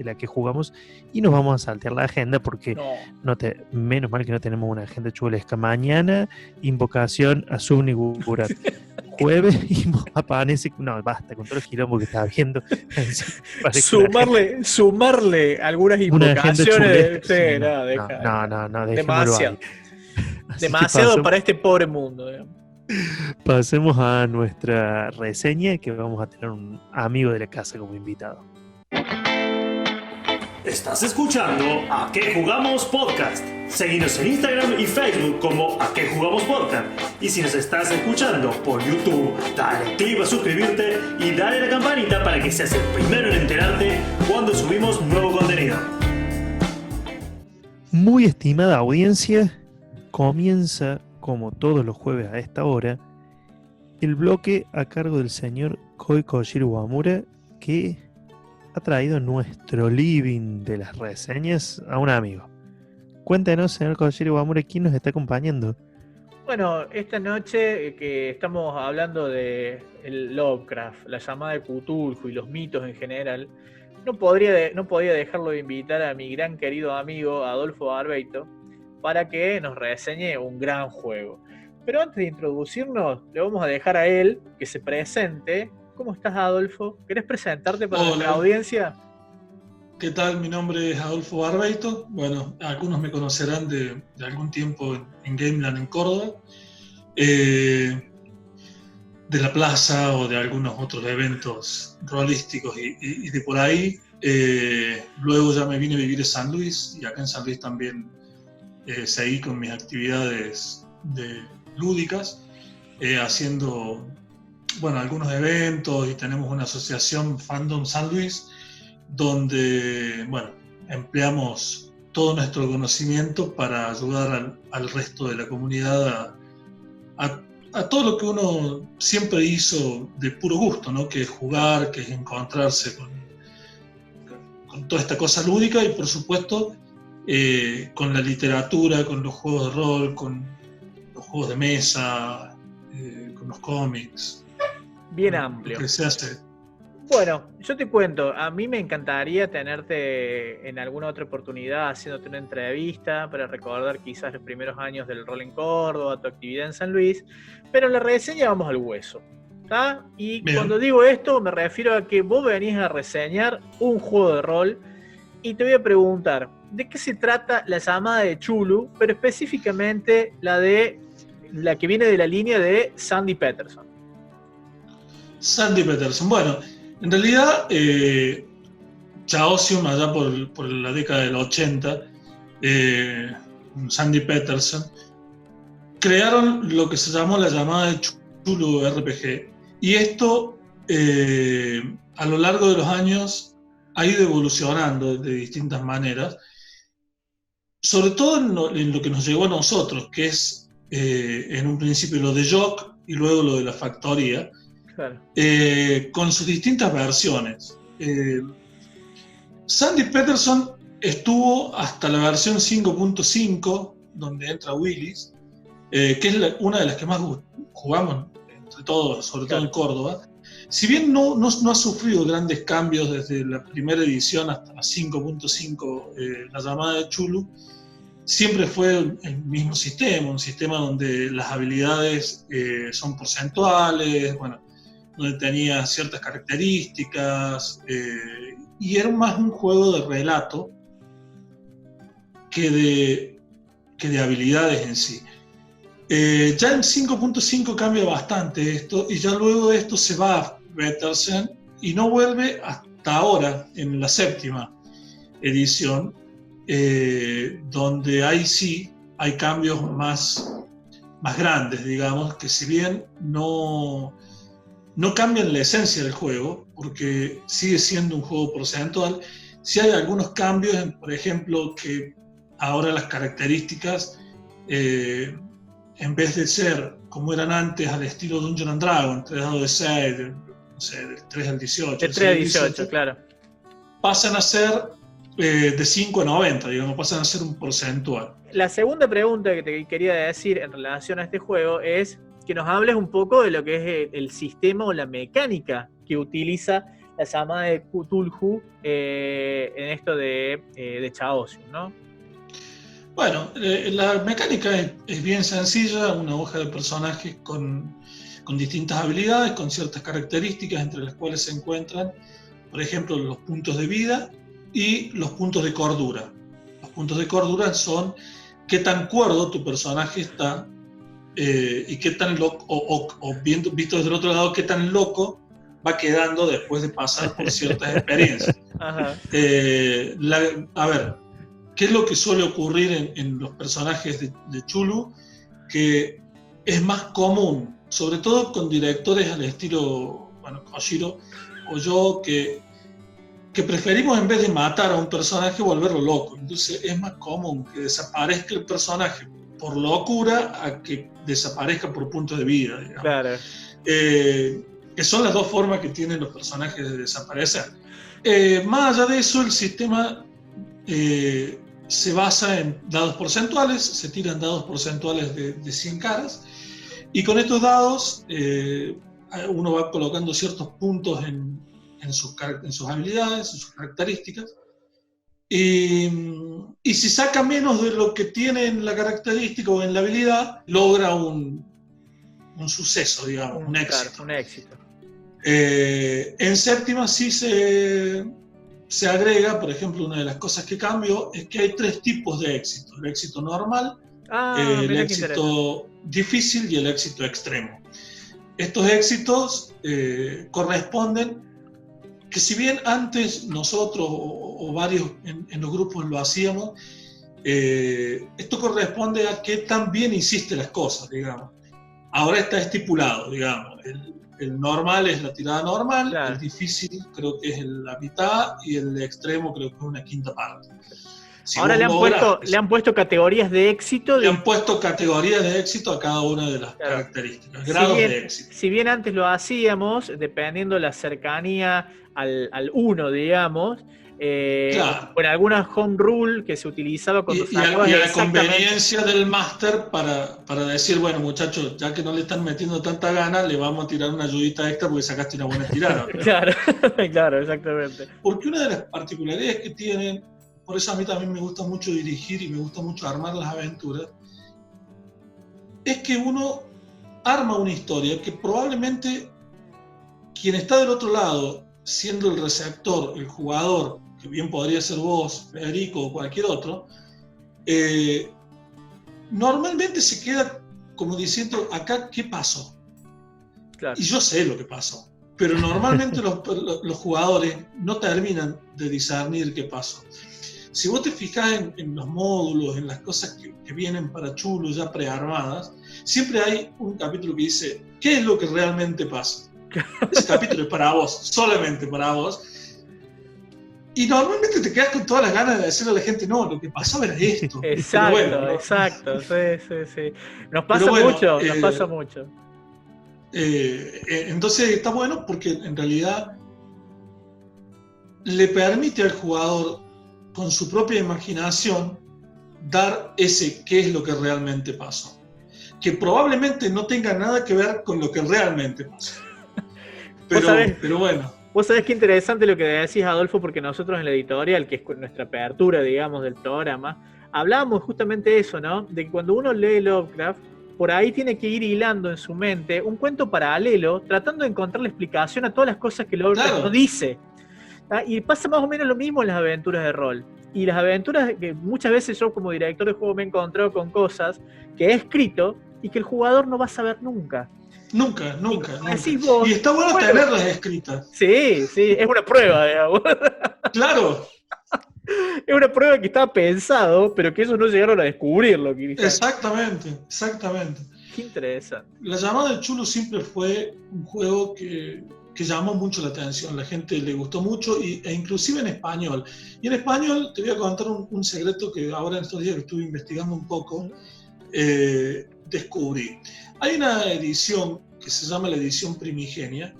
la que jugamos, y nos vamos a saltear la agenda porque menos mal que no tenemos una agenda chulesca. Mañana, invocación a Subni Gurat. Jueves, aparece. No, basta con todo el quilombo que estás viendo. Sumarle algunas invocaciones. No, demasiado para este pobre mundo. Pasemos a nuestra reseña, que vamos a tener un amigo de la casa como invitado. Estás escuchando ¿A qué jugamos podcast? Seguinos en Instagram y Facebook como ¿A qué jugamos podcast? Y si nos estás escuchando por YouTube, dale click a suscribirte y dale a la campanita para que seas el primero en enterarte cuando subimos nuevo contenido. Muy estimada audiencia, comienza, como todos los jueves a esta hora, el bloque a cargo del señor Kojiro Iwamura, que ha traído nuestro living de las reseñas a un amigo. Cuéntenos, señor Kojiro Iwamura, ¿quién nos está acompañando? Bueno, esta noche que estamos hablando de el Lovecraft, la llamada de Cthulhu y los mitos en general, no podía dejarlo de invitar a mi gran querido amigo Adolfo Barbeito para que nos reseñe un gran juego. Pero antes de introducirnos, le vamos a dejar a él que se presente. ¿Cómo estás, Adolfo? ¿Querés presentarte para nuestra audiencia? ¿Qué tal? Mi nombre es Adolfo Barbeito. Bueno, algunos me conocerán de algún tiempo en Gameland en Córdoba, de la plaza o de algunos otros eventos rolísticos y de por ahí. Luego ya me vine a vivir a San Luis, y acá en San Luis también seguí con mis actividades lúdicas, haciendo algunos eventos, y tenemos una asociación Fandom San Luis, donde empleamos todo nuestro conocimiento para ayudar al resto de la comunidad a todo lo que uno siempre hizo de puro gusto, ¿no? Que es jugar, que es encontrarse con toda esta cosa lúdica, y por supuesto con la literatura, con los juegos de rol, con los juegos de mesa, con los cómics. Bien amplio. Que se hace. Bueno, yo te cuento, a mí me encantaría tenerte en alguna otra oportunidad haciéndote una entrevista para recordar quizás los primeros años del rol en Córdoba, tu actividad en San Luis, pero en la reseña vamos al hueso, ¿está? Y bien. Cuando digo esto me refiero a que vos venís a reseñar un juego de rol, y te voy a preguntar, ¿de qué se trata la llamada de Chulu, pero específicamente la que viene de la línea de Sandy Peterson? Sandy Peterson, bueno, en realidad Chaosium, allá por la década del 80, Sandy Peterson, crearon lo que se llamó la llamada de Chulu RPG, y esto a lo largo de los años ha ido evolucionando de distintas maneras, sobre todo en lo que nos llegó a nosotros, que es en un principio lo de Jock y luego lo de la factoría. Claro. Con sus distintas versiones. Sandy Peterson estuvo hasta la versión 5.5, donde entra Willis, que es una de las que más jugamos entre todos, sobre todo en Córdoba. Si bien no ha sufrido grandes cambios desde la primera edición hasta la 5.5, la llamada de Chulu, siempre fue el mismo sistema, un sistema donde las habilidades son porcentuales, donde tenía ciertas características, y era más un juego de relato que de habilidades en sí. Ya en 5.5 cambia bastante esto, y ya luego de esto se va a Peterson y no vuelve hasta ahora, en la 7ª edición, donde ahí sí hay cambios más grandes, digamos, que si bien no cambian la esencia del juego, porque sigue siendo un juego porcentual, sí hay algunos cambios, por ejemplo, que ahora las características, en vez de ser como eran antes al estilo Dungeon and Dragon, 3 dados de 6, del 3 al 18. De 3 al 18, claro. Pasan a ser de 5 a 90, digamos, pasan a ser un porcentual. La segunda pregunta que te quería decir en relación a este juego es que nos hables un poco de lo que es el sistema o la mecánica que utiliza la llamada de Cthulhu en esto de Chaosium, ¿no? Bueno, la mecánica es bien sencilla, una hoja de personajes con distintas habilidades, con ciertas características, entre las cuales se encuentran, por ejemplo, los puntos de vida y los puntos de cordura. Los puntos de cordura son qué tan cuerdo tu personaje está, y qué tan loco, o visto desde el otro lado, qué tan loco va quedando después de pasar por ciertas experiencias. Ajá. A ver, ¿qué es lo que suele ocurrir en los personajes de Chulu? Que es más común, sobre todo con directores al estilo Koshiro o yo, que preferimos, en vez de matar a un personaje, volverlo loco. Entonces es más común que desaparezca el personaje por locura a que desaparezca por punto de vida, digamos. Claro. Que son las dos formas que tienen los personajes de desaparecer. Más allá de eso, el sistema se basa en dados porcentuales, se tiran dados porcentuales de 100 caras, y con estos dados uno va colocando ciertos puntos en sus habilidades, en sus características, y si saca menos de lo que tiene en la característica o en la habilidad, logra un suceso, digamos, un éxito. Claro, un éxito. En 7ª sí se agrega, por ejemplo, una de las cosas que cambió es que hay 3 tipos de éxito: el éxito normal, el éxito difícil y el éxito extremo. Estos éxitos corresponden, que si bien antes nosotros o varios en los grupos lo hacíamos, Esto corresponde a que tan bien hiciste las cosas, digamos. Ahora está estipulado, digamos. El normal es la tirada normal, Claro. el difícil creo que es la mitad y el extremo creo que es una quinta parte. Si Ahora vos le han puesto categorías de éxito. le han puesto categorías de éxito a cada una de las Claro. características, grados de éxito. Si bien antes lo hacíamos, dependiendo la cercanía al 1, digamos, Claro. con alguna home rule que se utilizaba cuando Y a la conveniencia del máster para decir, bueno, muchachos, ya que no le están metiendo tanta gana, le vamos a tirar una ayudita extra porque sacaste una buena tirada. Claro, claro, exactamente. Porque una de las particularidades que tienen, por eso a mí también me gusta mucho dirigir y me gusta mucho armar las aventuras, es que uno arma una historia que probablemente quien está del otro lado, siendo el receptor, el jugador, que bien podría ser vos, Federico o cualquier otro, normalmente se queda como diciendo, acá, ¿qué pasó? Claro. Y yo sé lo que pasó, pero normalmente los jugadores no terminan de discernir qué pasó. Si vos te fijás en los módulos, en las cosas que vienen para Chulu ya prearmadas, siempre hay un capítulo que dice, ¿qué es lo que realmente pasa? Ese capítulo es para vos, solamente para vos. Y normalmente te quedas con todas las ganas de decirle a la gente, no, lo que pasaba era esto. Exacto, bueno, ¿no? Exacto, sí. Nos pasa mucho. Entonces está bueno porque en realidad le permite al jugador, con su propia imaginación, dar ese qué es lo que realmente pasó. Que probablemente no tenga nada que ver con lo que realmente pasó. Pero bueno. Vos sabés qué interesante lo que decís, Adolfo, porque nosotros en la editorial, que es nuestra apertura, digamos, del programa, hablábamos justamente de eso, ¿no? De que cuando uno lee Lovecraft, por ahí tiene que ir hilando en su mente un cuento paralelo, tratando de encontrar la explicación a todas las cosas que Lovecraft no dice. Y pasa más o menos lo mismo en las aventuras de rol. Y las aventuras que muchas veces yo como director de juego me he encontrado con cosas que he escrito y que el jugador no va a saber nunca. Nunca. Vos, y está bueno tenerlas escritas. Sí, es una prueba, digamos. Claro. Es una prueba que estaba pensado, pero que ellos no llegaron a descubrirlo. Exactamente. Qué interesante. La llamada de Chulu siempre fue un juego que llamó mucho la atención, la gente le gustó mucho, e inclusive en español. Y en español te voy a contar un secreto que ahora en estos días que estuve investigando un poco, descubrí. Hay una edición que se llama la edición primigenia,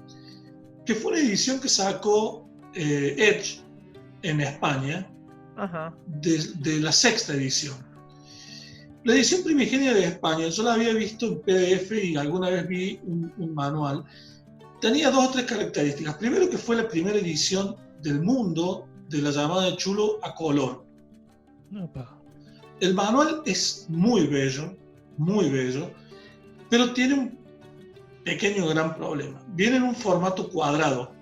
que fue una edición que sacó Edge en España. Ajá. De la sexta edición. La edición primigenia de España, yo la había visto en PDF y alguna vez vi un manual. Tenía 2 o 3 características. Primero, que fue la primera edición del mundo de la llamada de Chulu a color. Opa. El manual es muy bello, pero tiene un pequeño gran problema. Viene en un formato cuadrado.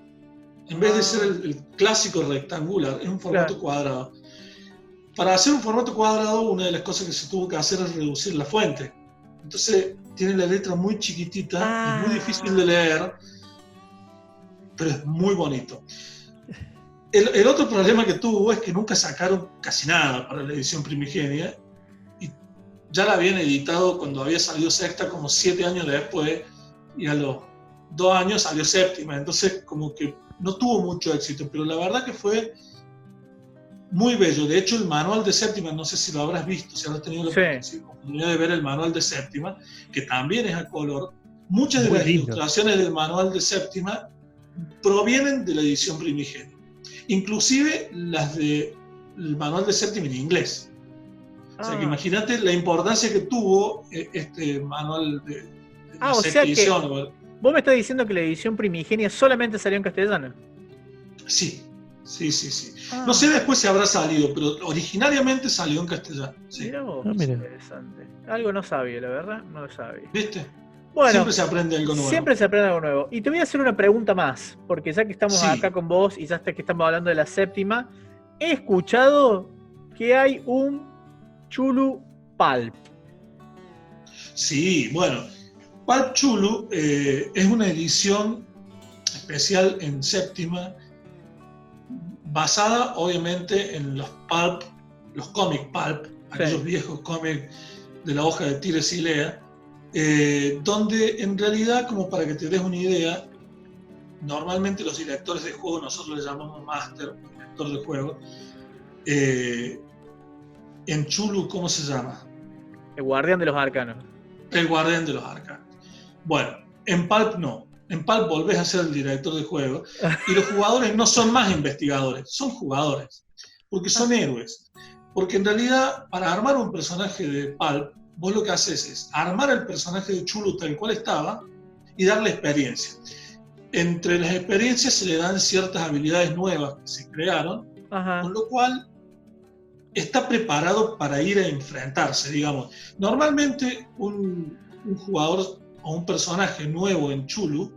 En vez de ser el clásico rectangular, es un formato cuadrado. Para hacer un formato cuadrado, una de las cosas que se tuvo que hacer es reducir la fuente. Entonces, tiene la letra muy chiquitita, es muy difícil de leer, pero es muy bonito. El otro problema que tuvo es que nunca sacaron casi nada para la edición primigenia, y ya la habían editado cuando había salido sexta, como 7 años después, y a los 2 años salió séptima. Entonces, como que no tuvo mucho éxito, pero la verdad que fue muy bello. De hecho, el manual de séptima, no sé si lo habrás visto, si habrás tenido la oportunidad de ver el manual de séptima, que también es a color. Muchas de las ilustraciones del manual de séptima provienen de la edición primigenia, inclusive las del manual de séptima en inglés. O sea, que imagínate la importancia que tuvo este manual de la sexta edición. ¿Vos me estás diciendo que la edición primigenia solamente salió en castellano? Sí. No sé después si habrá salido, pero originariamente salió en castellano. Sí. Mirá vos, interesante. Algo no sabía, la verdad, no lo sabía. ¿Viste? Bueno, siempre se aprende algo nuevo. Siempre se aprende algo nuevo. Y te voy a hacer una pregunta más, porque ya que estamos acá con vos y ya que estamos hablando de la séptima, he escuchado que hay un Chulu Pulp. Sí, bueno, Pulp Chulu es una edición especial en séptima, basada obviamente en los cómic pulp aquellos viejos cómics de la hoja de Tires y Lea, donde en realidad, como para que te des una idea, normalmente los directores de juego, nosotros le llamamos Master, director de juego, en Chulu, ¿cómo se llama? El guardián de los arcanos. El guardián de los arcanos. Bueno, en Pulp no. En Pulp volvés a ser el director de juego y los jugadores no son más investigadores, son jugadores, porque son héroes. Porque en realidad, para armar un personaje de Pulp, vos lo que haces es armar el personaje de Chulu tal cual estaba y darle experiencia. Entre las experiencias se le dan ciertas habilidades nuevas que se crearon, Ajá. con lo cual está preparado para ir a enfrentarse, digamos. Normalmente un jugador o un personaje nuevo en Chulu,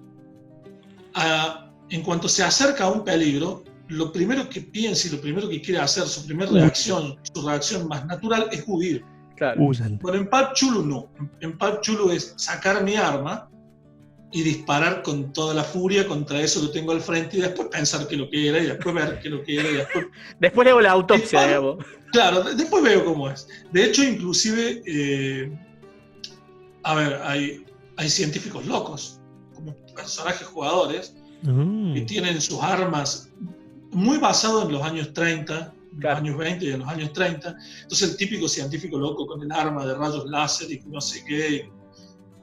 en cuanto se acerca a un peligro, lo primero que piensa y lo primero que quiere hacer, su primera reacción, su reacción más natural es huir. Claro. Bueno, en Pulp Chulu no. En Pulp Chulu es sacar mi arma y disparar con toda la furia contra eso que tengo al frente y después pensar qué es lo que era y después ver qué es lo que era y después... Después le hago la autopsia, digamos. Claro, después veo cómo es. De hecho, inclusive, hay científicos locos, como personajes jugadores, que tienen sus armas muy basados en los años 30, en los años 20 y en los años 30. Entonces el típico científico loco con el arma de rayos láser y no sé qué.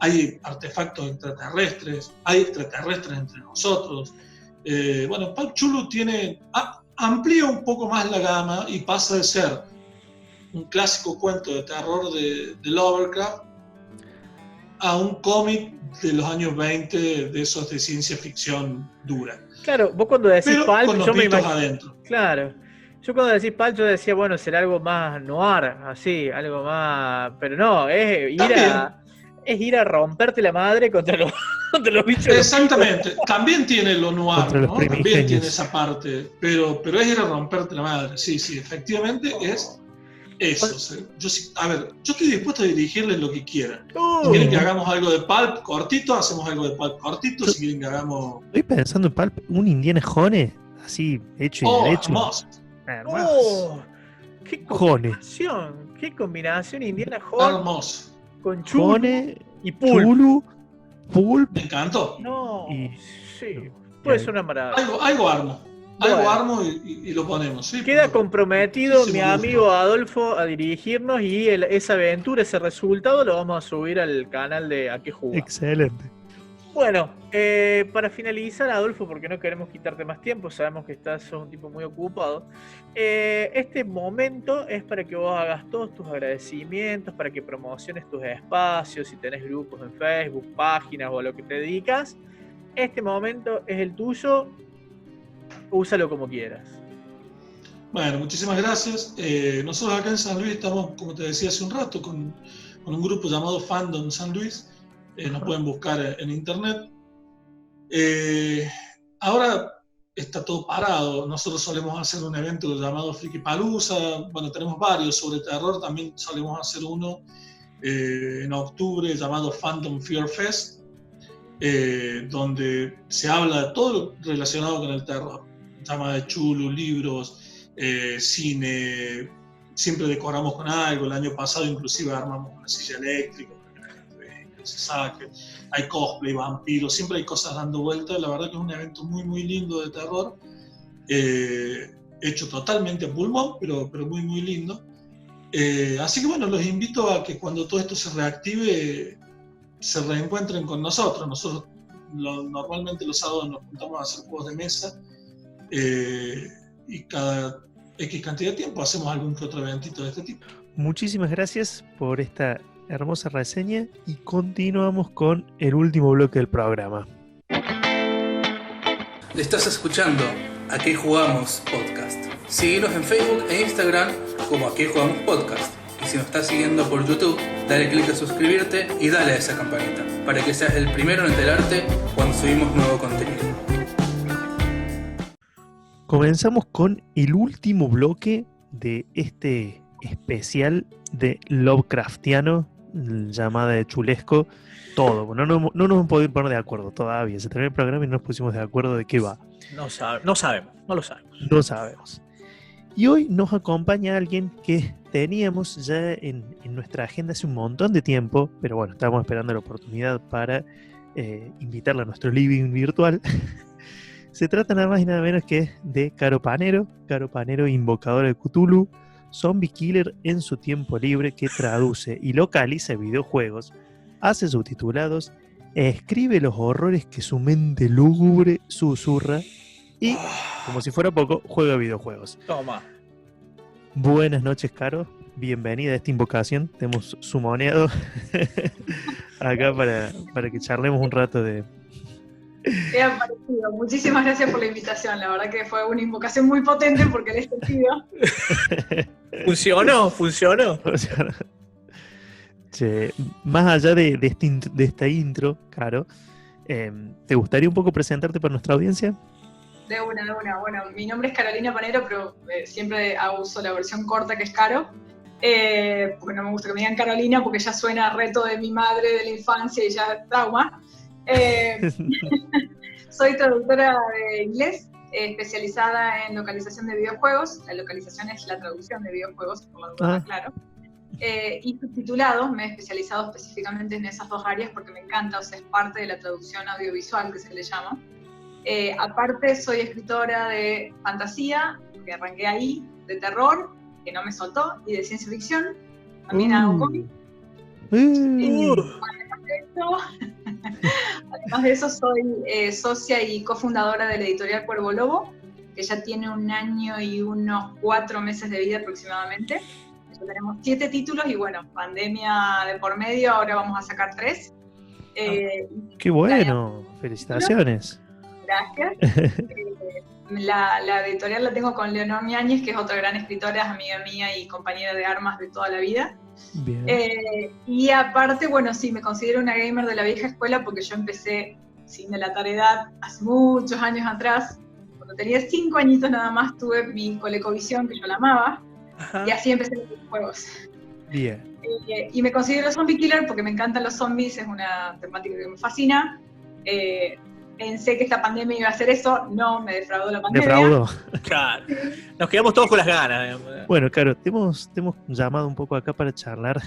Hay artefactos extraterrestres, hay extraterrestres entre nosotros. Bueno, Pulp Chulu amplía un poco más la gama y pasa de ser un clásico cuento de terror de Lovecraft a un cómic de los años 20, de esos de ciencia ficción dura. Claro, vos cuando decís Pulp, Pulp, yo me imagino adentro. Claro. Yo cuando decís Pulp, yo decía, bueno, será algo más noir, así, algo más... Pero no, es ir a romperte la madre contra los bichos. Exactamente. También tiene lo noir, ¿no? También tiene esa parte. Pero es ir a romperte la madre. Sí, efectivamente es eso. Yo estoy dispuesto a dirigirles lo que quieran. Si quieren que hagamos algo de Pulp cortito, hacemos algo de Pulp cortito. Si quieren que hagamos... Estoy pensando en Pulp, un Indiana Jones, así, hecho y derecho. Hermoso. ¡Qué combinación! ¡Qué combinación! Indiana Jones. Hermoso. Con Chulu y Pulp. Pulp. Me encantó. No, sí. Puede ser una maravilla. Algo armo. Algo armo y lo ponemos. ¿Sí? Queda comprometido mi amigo Adolfo a dirigirnos y esa aventura, ese resultado lo vamos a subir al canal de A Qué Jugamos. Excelente. Bueno, para finalizar, Adolfo, porque no queremos quitarte más tiempo, sabemos que sos un tipo muy ocupado. Este momento es para que vos hagas todos tus agradecimientos, para que promociones tus espacios, si tenés grupos en Facebook, páginas o a lo que te dedicas. Este momento es el tuyo, úsalo como quieras. Bueno, muchísimas gracias. Nosotros acá en San Luis estamos, como te decía hace un rato, con un grupo llamado Fandom San Luis. Nos pueden buscar en internet. Ahora está todo parado. Nosotros solemos hacer un evento llamado Frikipalooza. Bueno, tenemos varios sobre terror. También solemos hacer uno en octubre llamado Phantom Fear Fest, donde se habla de todo lo relacionado con el terror. Llama de Chulu, libros, cine. Siempre decoramos con algo. El año pasado inclusive armamos una silla eléctrica. Se saque, hay cosplay, vampiros, siempre hay cosas dando vueltas. La verdad que es un evento muy muy lindo de terror, hecho totalmente a pulmón, pero muy muy lindo. Así que bueno, los invito a que cuando todo esto se reactive se reencuentren con nosotros. Nosotros normalmente los sábados nos juntamos a hacer juegos de mesa y cada X cantidad de tiempo hacemos algún que otro eventito de este tipo. Muchísimas gracias por esta hermosa reseña y continuamos con el último bloque del programa. Estás escuchando A Qué Jugamos Podcast. Síguenos en Facebook e Instagram como A Qué Jugamos Podcast. Y si nos estás siguiendo por YouTube, dale click a suscribirte y dale a esa campanita para que seas el primero en enterarte cuando subimos nuevo contenido. Comenzamos con el último bloque de este especial de Lovecraftiano, llamada de chulesco, todo. No nos hemos podido poner de acuerdo todavía. Se terminó el programa y no nos pusimos de acuerdo de qué va. No sabemos, no lo sabemos. No sabemos. Y hoy nos acompaña alguien que teníamos ya en nuestra agenda hace un montón de tiempo, pero bueno, estábamos esperando la oportunidad para invitarla a nuestro living virtual. Se trata nada más y nada menos que de Caro Panero, invocadora de Cthulhu, zombie killer en su tiempo libre que traduce y localiza videojuegos, hace subtitulados, escribe los horrores que su mente lúgubre susurra y, como si fuera poco, juega videojuegos. Toma. Buenas noches, Caro. Bienvenida a esta invocación. Te hemos sumoneado acá para que charlemos un rato de... Bien parecido. Muchísimas gracias por la invitación. La verdad que fue una invocación muy potente porque le he sentido. ¿Funcionó? Che, más allá de esta intro, Caro, ¿te gustaría un poco presentarte para nuestra audiencia? De una. Bueno, mi nombre es Carolina Panero, pero siempre uso la versión corta que es Caro. Porque no me gusta que me digan Carolina porque ya suena a reto de mi madre de la infancia y ya es trauma. Soy traductora de inglés, especializada en localización de videojuegos. La localización es la traducción de videojuegos, por la duda, claro. Y subtitulados, me he especializado específicamente en esas dos áreas porque me encanta, o sea, es parte de la traducción audiovisual que se le llama. Aparte soy escritora de fantasía, que arranqué ahí, de terror, que no me soltó, y de ciencia ficción. También hago cómics. Además de eso, soy socia y cofundadora de la editorial Cuervo Lobo, que ya tiene 1 año y unos 4 meses de vida aproximadamente. Ya tenemos 7 títulos y bueno, pandemia de por medio, ahora vamos a sacar 3. ¡Qué bueno! ¡Felicitaciones! Gracias. La editorial la tengo con Leonor Ñáñez, que es otra gran escritora, amiga mía y compañera de armas de toda la vida. Bien. Y aparte, bueno, sí, me considero una gamer de la vieja escuela porque yo empecé sin delatar edad hace muchos años atrás. Cuando tenía 5 añitos nada más tuve mi ColecoVision, que yo la amaba. Ajá. Y así empecé los juegos. Bien. Y me considero zombie killer porque me encantan los zombies, es una temática que me fascina. Pensé que esta pandemia iba a hacer eso, no, me defraudó la pandemia. ¿Defraudó? Claro. Nos quedamos todos con las ganas. Bueno, Caro, te hemos llamado un poco acá para charlar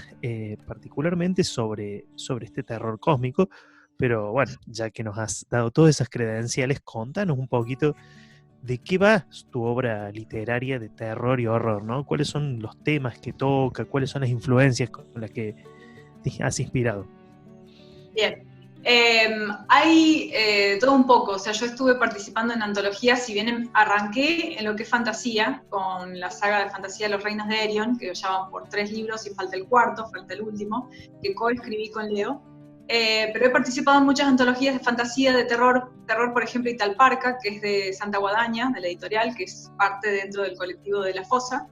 particularmente sobre este terror cósmico, pero bueno, ya que nos has dado todas esas credenciales, contanos un poquito de qué va tu obra literaria de terror y horror, ¿no? ¿Cuáles son los temas que toca? ¿Cuáles son las influencias con las que te has inspirado? Bien. Hay todo un poco, o sea, yo estuve participando en antologías, si bien arranqué en lo que es fantasía, con la saga de fantasía Los Reinos de Erion, que ya van por 3 libros y falta el 4, falta el último, que coescribí con Leo, pero he participado en muchas antologías de fantasía, de terror, por ejemplo Italparca, que es de Santa Guadaña, de la editorial, que es parte dentro del colectivo de La Fosa.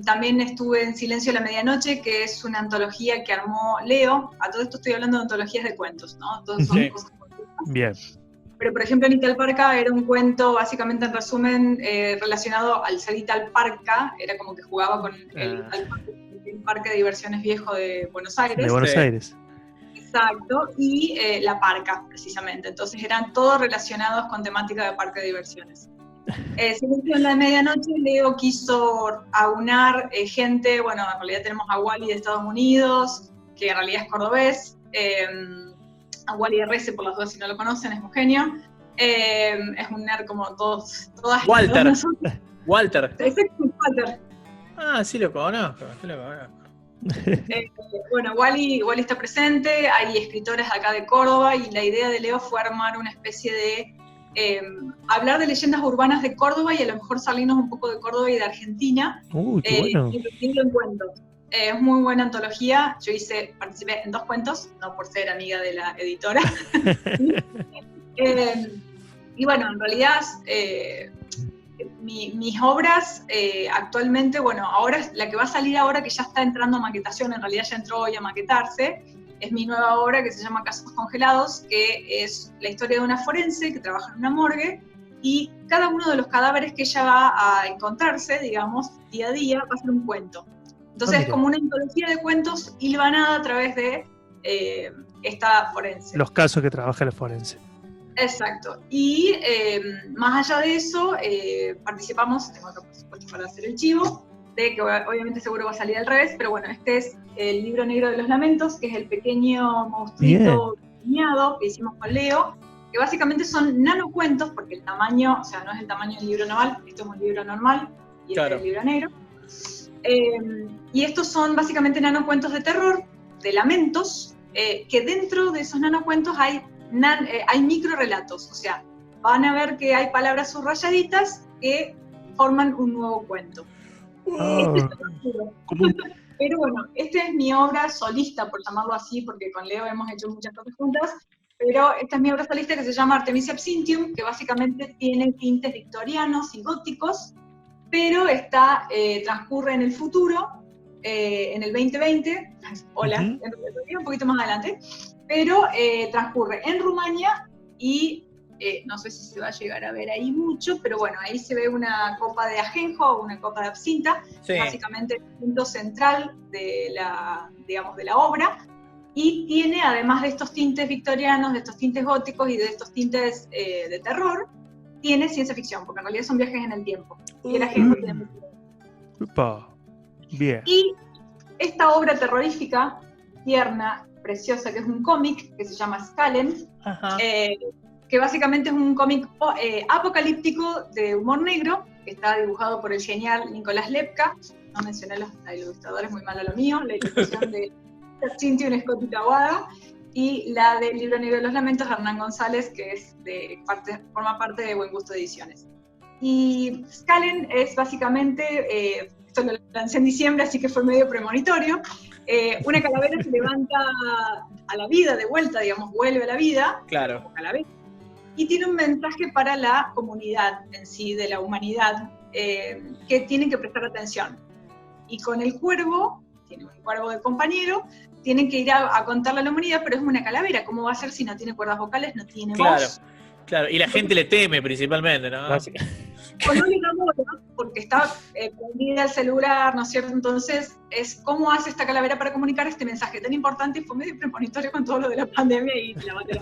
También estuve en Silencio de la Medianoche, que es una antología que armó Leo. A todo esto estoy hablando de antologías de cuentos, ¿no? Todos son cosas cortitas. Bien. Pero, por ejemplo, en Italparca era un cuento, básicamente en resumen, relacionado al ser Italparca. Era como que jugaba con el parque de diversiones viejo de Buenos Aires. De Buenos Aires. Exacto, y La Parca, precisamente. Entonces eran todos relacionados con temática de parque de diversiones. Silencio en la Medianoche, Leo quiso aunar gente, bueno, en realidad tenemos a Wally de Estados Unidos, que en realidad es cordobés, a Wally RS por las dudas si no lo conocen, es un genio, es un nerd como todas. Walter. Walter. Ah, sí lo conozco. Bueno, Wally está presente, hay escritores acá de Córdoba y la idea de Leo fue armar una especie de hablar de leyendas urbanas de Córdoba y a lo mejor salirnos un poco de Córdoba y de Argentina. Qué bueno. Y repetirlo en cuentos. Es muy buena antología. Yo participé en 2 cuentos, no por ser amiga de la editora. Y bueno, en realidad mis obras actualmente, bueno, ahora la que va a salir ahora, que ya está entrando a maquetación, en realidad ya entró hoy a maquetarse, es mi nueva obra que se llama Casos Congelados, que es la historia de una forense que trabaja en una morgue y cada uno de los cadáveres que ella va a encontrarse, digamos, día a día, va a ser un cuento. Entonces es como una antología de cuentos hilvanada a través de esta forense. Los casos que trabaja la forense. Exacto. Y más allá de eso, participamos, tengo acá por supuesto para hacer el chivo, de que obviamente seguro va a salir al revés, pero bueno, este es el libro negro de los lamentos, que es el pequeño monstruito diseñado que hicimos con Leo, que básicamente son nanocuentos, porque el tamaño, o sea, no es el tamaño del libro normal, esto es un libro normal y este es el libro negro. Y estos son básicamente nanocuentos de terror, de lamentos, que dentro de esos nanocuentos hay microrelatos, o sea, van a ver que hay palabras subrayaditas que forman un nuevo cuento. Pero bueno, esta es mi obra solista, por llamarlo así, porque con Leo hemos hecho muchas cosas juntas, pero esta es mi obra solista que se llama Artemisia Absinthium, que básicamente tiene tintes victorianos y góticos, pero transcurre en el futuro, en el 2020, un poquito más adelante, pero transcurre en Rumania y no sé si se va a llegar a ver ahí mucho, pero bueno, ahí se ve una copa de ajenjo o una copa de absintha, básicamente el punto central de la obra, y tiene, además de estos tintes victorianos, de estos tintes góticos y de estos tintes de terror, tiene ciencia ficción, porque en realidad son viajes en el tiempo, y el ajenjo tiene mucho. Bien. Y esta obra terrorífica, tierna, preciosa, que es un cómic que se llama Scalen, que básicamente es un cómic apocalíptico de humor negro, que está dibujado por el genial Nicolás Lepka. No mencioné los ilustradores, muy malo lo mío. La ilustración de Cintia Scott Kawada y la del libro negro de los lamentos, Hernán González, que es forma parte de Buen Gusto Ediciones. Y Scalen es básicamente, esto lo lancé en diciembre, así que fue medio premonitorio, una calavera se levanta a la vida, de vuelta, digamos, vuelve a la vida, claro, calavera, y tiene un mensaje para la comunidad en sí, de la humanidad, que tienen que prestar atención. Y con el cuervo, tiene un cuervo de compañero, tienen que ir a contarle a la humanidad, pero es una calavera, ¿cómo va a ser si no tiene cuerdas vocales, no tiene voz? Claro, y la gente le teme principalmente, ¿no? O no le da bola, porque está prendida el celular, ¿no es cierto? Entonces, es cómo hace esta calavera para comunicar este mensaje tan importante, y fue medio premonitorio con todo lo de la pandemia y la bandera.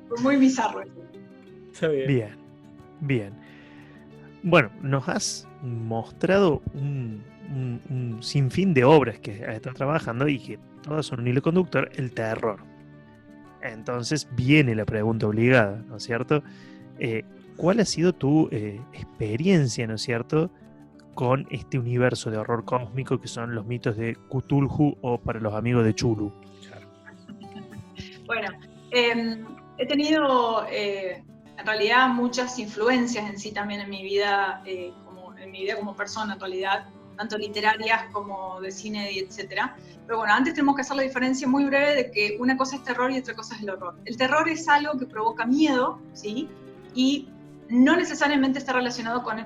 Fue muy bizarro eso. Está bien. Bien. Bueno, nos has mostrado un sinfín de obras que has estado trabajando y que todas son un hilo conductor, el terror. Entonces viene la pregunta obligada, ¿no es cierto? ¿Cuál ha sido tu experiencia, ¿no es cierto?, con este universo de horror cósmico que son los mitos de Cthulhu o para los amigos de Chulu? Bueno, he tenido en realidad muchas influencias en sí también en mi vida, como persona en realidad, tanto literarias como de cine y etcétera. Pero bueno, antes tenemos que hacer la diferencia muy breve de que una cosa es terror y otra cosa es el horror. El terror es algo que provoca miedo, ¿sí? Y no necesariamente está relacionado con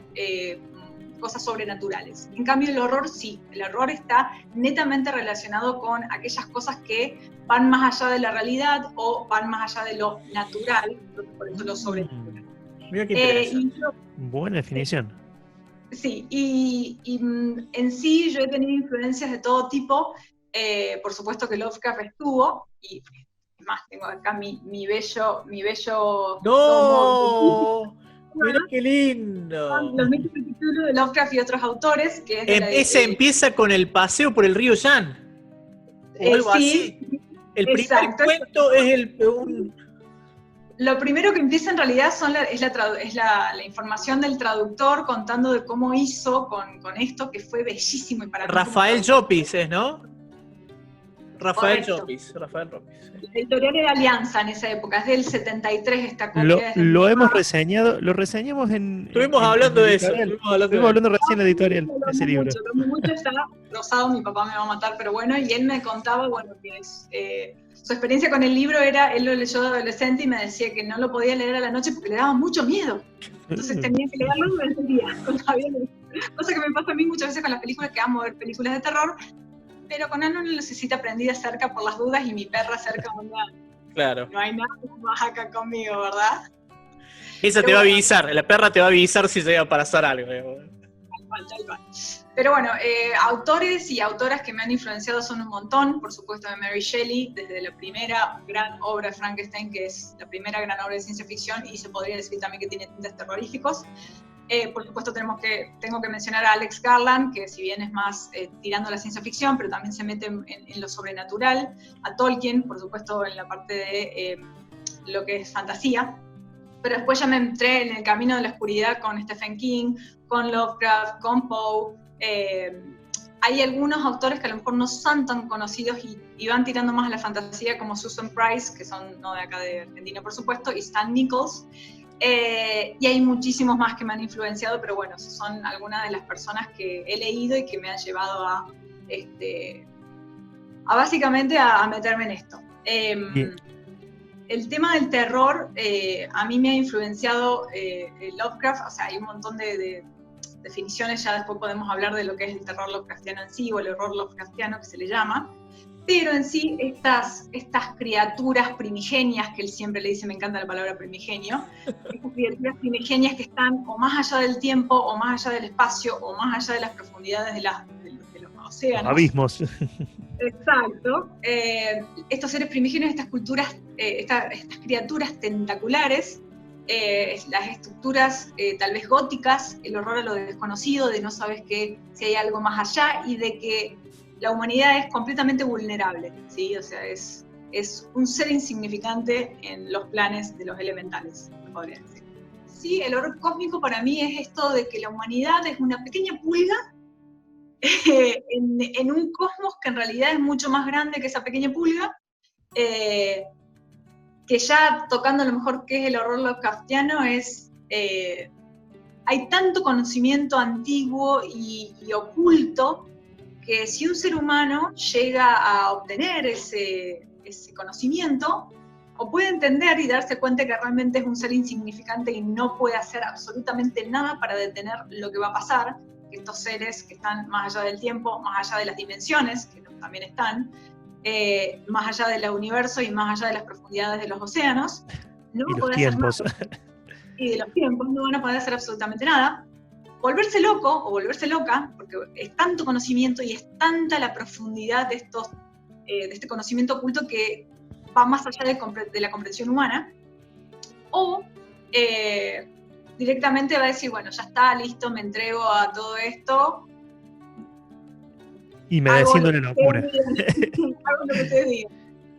cosas sobrenaturales. En cambio, el horror sí. El horror está netamente relacionado con aquellas cosas que van más allá de la realidad o van más allá de lo natural, por eso lo sobrenatural. Mira qué interesante. Buena definición. Sí, y en sí yo he tenido influencias de todo tipo. Por supuesto que Lovecraft estuvo, y más, tengo acá mi bello ¡No! ¡Mira qué lindo! Los mitos de Cthulhu de Lovecraft y otros autores. Que ese empieza con el paseo por el río Yan. O algo así. El primer cuento es Lo primero que empieza en realidad es la información del traductor contando de cómo hizo con esto, que fue bellísimo. Y para Rafael Llopis, ¿no? Rafael Llopis. La editorial era Alianza en esa época, es del 73 esta copia. Lo hemos reseñado, lo reseñamos en... Estuvimos hablando de eso. Estuvimos hablando recién en la editorial de ese libro. Mucho está rosado, mi papá me va a matar, pero bueno, y él me contaba, bueno, que su experiencia con el libro era, él lo leyó de adolescente y me decía que no lo podía leer a la noche porque le daba mucho miedo. Entonces tenía que leerlo durante el día. Cosa que me pasa a mí muchas veces con las películas, que amo ver películas de terror, pero con él no necesita prendida cerca por las dudas y mi perra cerca, claro. No hay nada más acá conmigo, ¿verdad? Esa te va a avisar, la perra te va a avisar si llega a pasar algo. tal cual. Pero bueno, autores y autoras que me han influenciado son un montón, por supuesto de Mary Shelley, desde la primera gran obra de Frankenstein, que es la primera gran obra de ciencia ficción, y se podría decir también que tiene tintes terroríficos. Por supuesto tengo que mencionar a Alex Garland, que si bien es más tirando a la ciencia ficción, pero también se mete en lo sobrenatural, a Tolkien, por supuesto en la parte de lo que es fantasía. Pero después ya me entré en el camino de la oscuridad con Stephen King, con Lovecraft, con Poe. Hay algunos autores que a lo mejor no son tan conocidos y van tirando más a la fantasía, como Susan Price, que son no de acá de Argentina, por supuesto, y Stan Nichols. Y hay muchísimos más que me han influenciado, pero bueno, son algunas de las personas que he leído y que me han llevado a básicamente a meterme en esto. El tema del terror, a mí me ha influenciado Lovecraft, o sea, hay un montón de definiciones, ya después podemos hablar de lo que es el terror Lovecraftiano en sí, o el horror Lovecraftiano que se le llama, pero en sí estas criaturas primigenias, que él siempre le dice, me encanta la palabra primigenio, estas criaturas primigenias que están o más allá del tiempo, o más allá del espacio, o más allá de las profundidades de los océanos. Abismos. Exacto. Estos seres primigenios, estas culturas, estas criaturas tentaculares, las estructuras tal vez góticas, el horror a lo desconocido, de no sabes si hay algo más allá, y de que la humanidad es completamente vulnerable, ¿sí? O sea, es un ser insignificante en los planes de los elementales, podría decir. Sí, el horror cósmico para mí es esto de que la humanidad es una pequeña pulga en un cosmos que en realidad es mucho más grande que esa pequeña pulga, que ya tocando a lo mejor qué es el horror Lovecraftiano, hay tanto conocimiento antiguo y oculto, que si un ser humano llega a obtener ese conocimiento, o puede entender y darse cuenta que realmente es un ser insignificante y no puede hacer absolutamente nada para detener lo que va a pasar, estos seres que están más allá del tiempo, más allá de las dimensiones, que también están, más allá del universo y más allá de las profundidades de los océanos, no y van a poder hacer nada. Y de los tiempos no van a poder hacer absolutamente nada. Volverse loco o volverse loca, porque es tanto conocimiento y es tanta la profundidad de este conocimiento oculto que va más allá de la comprensión humana, o directamente va a decir, bueno, ya está, listo, me entrego a todo esto. Y me desciendo la locura. Hago lo que ustedes digan.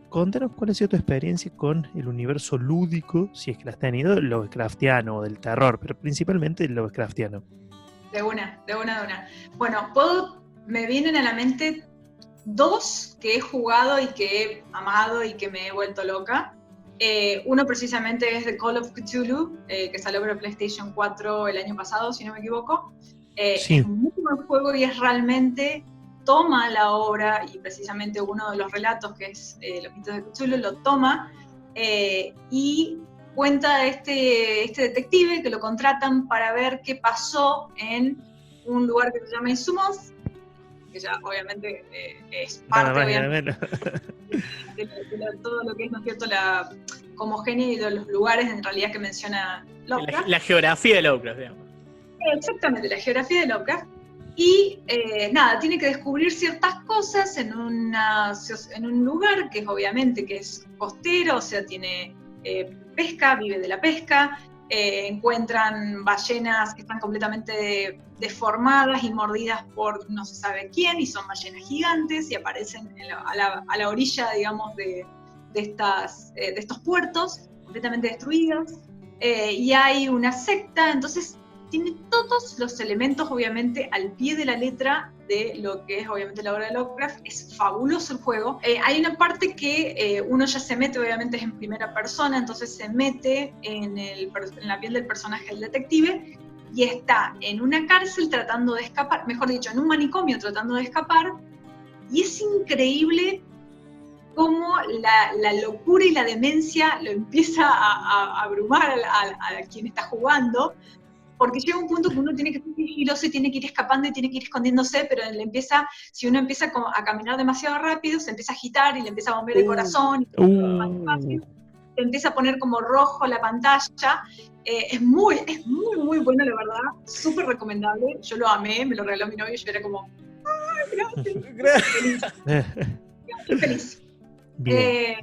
Contanos cuál ha sido tu experiencia con el universo lúdico, si es que la has tenido, Lovecraftiano o del terror, pero principalmente el Lovecraftiano. De una. Bueno, me vienen a la mente dos que he jugado y que he amado y que me he vuelto loca. Uno precisamente es The Call of Cthulhu, que salió para PlayStation 4 el año pasado, si no me equivoco. Sí. Es un muy buen juego y es realmente, toma la obra y precisamente uno de los relatos que es Los mitos de Cthulhu, lo toma y cuenta este detective que lo contratan para ver qué pasó en un lugar que se llama Innsmouth, que ya obviamente es parte obviamente, de todo lo que es, ¿no es cierto?, la cosmogenia y de los lugares en realidad que menciona Lovecraft. La geografía de Lovecraft, digamos. Exactamente, la geografía de Lovecraft. Y tiene que descubrir ciertas cosas en un lugar que es obviamente que es costero, o sea, tiene pesca, vive de la pesca, encuentran ballenas que están completamente deformadas y mordidas por no se sabe quién, y son ballenas gigantes y aparecen a la orilla, digamos, de estos puertos completamente destruidos, y hay una secta, entonces tiene todos los elementos obviamente al pie de la letra de lo que es obviamente la obra de Lovecraft. Es fabuloso el juego. Hay una parte que uno ya se mete, obviamente es en primera persona, entonces se mete en la piel del personaje del detective y está en una cárcel tratando de escapar, mejor dicho, en un manicomio tratando de escapar, y es increíble cómo la locura y la demencia lo empieza a abrumar a quien está jugando, porque llega un punto que uno tiene que ser sigiloso y tiene que ir escapando y tiene que ir escondiéndose, pero si uno empieza a caminar demasiado rápido, se empieza a agitar y le empieza a bombear el corazón, y se empieza a poner como rojo la pantalla, Es muy bueno, la verdad, súper recomendable. Yo lo amé, me lo regaló mi novio y yo era como, ¡ay, gracias! Feliz. Bien.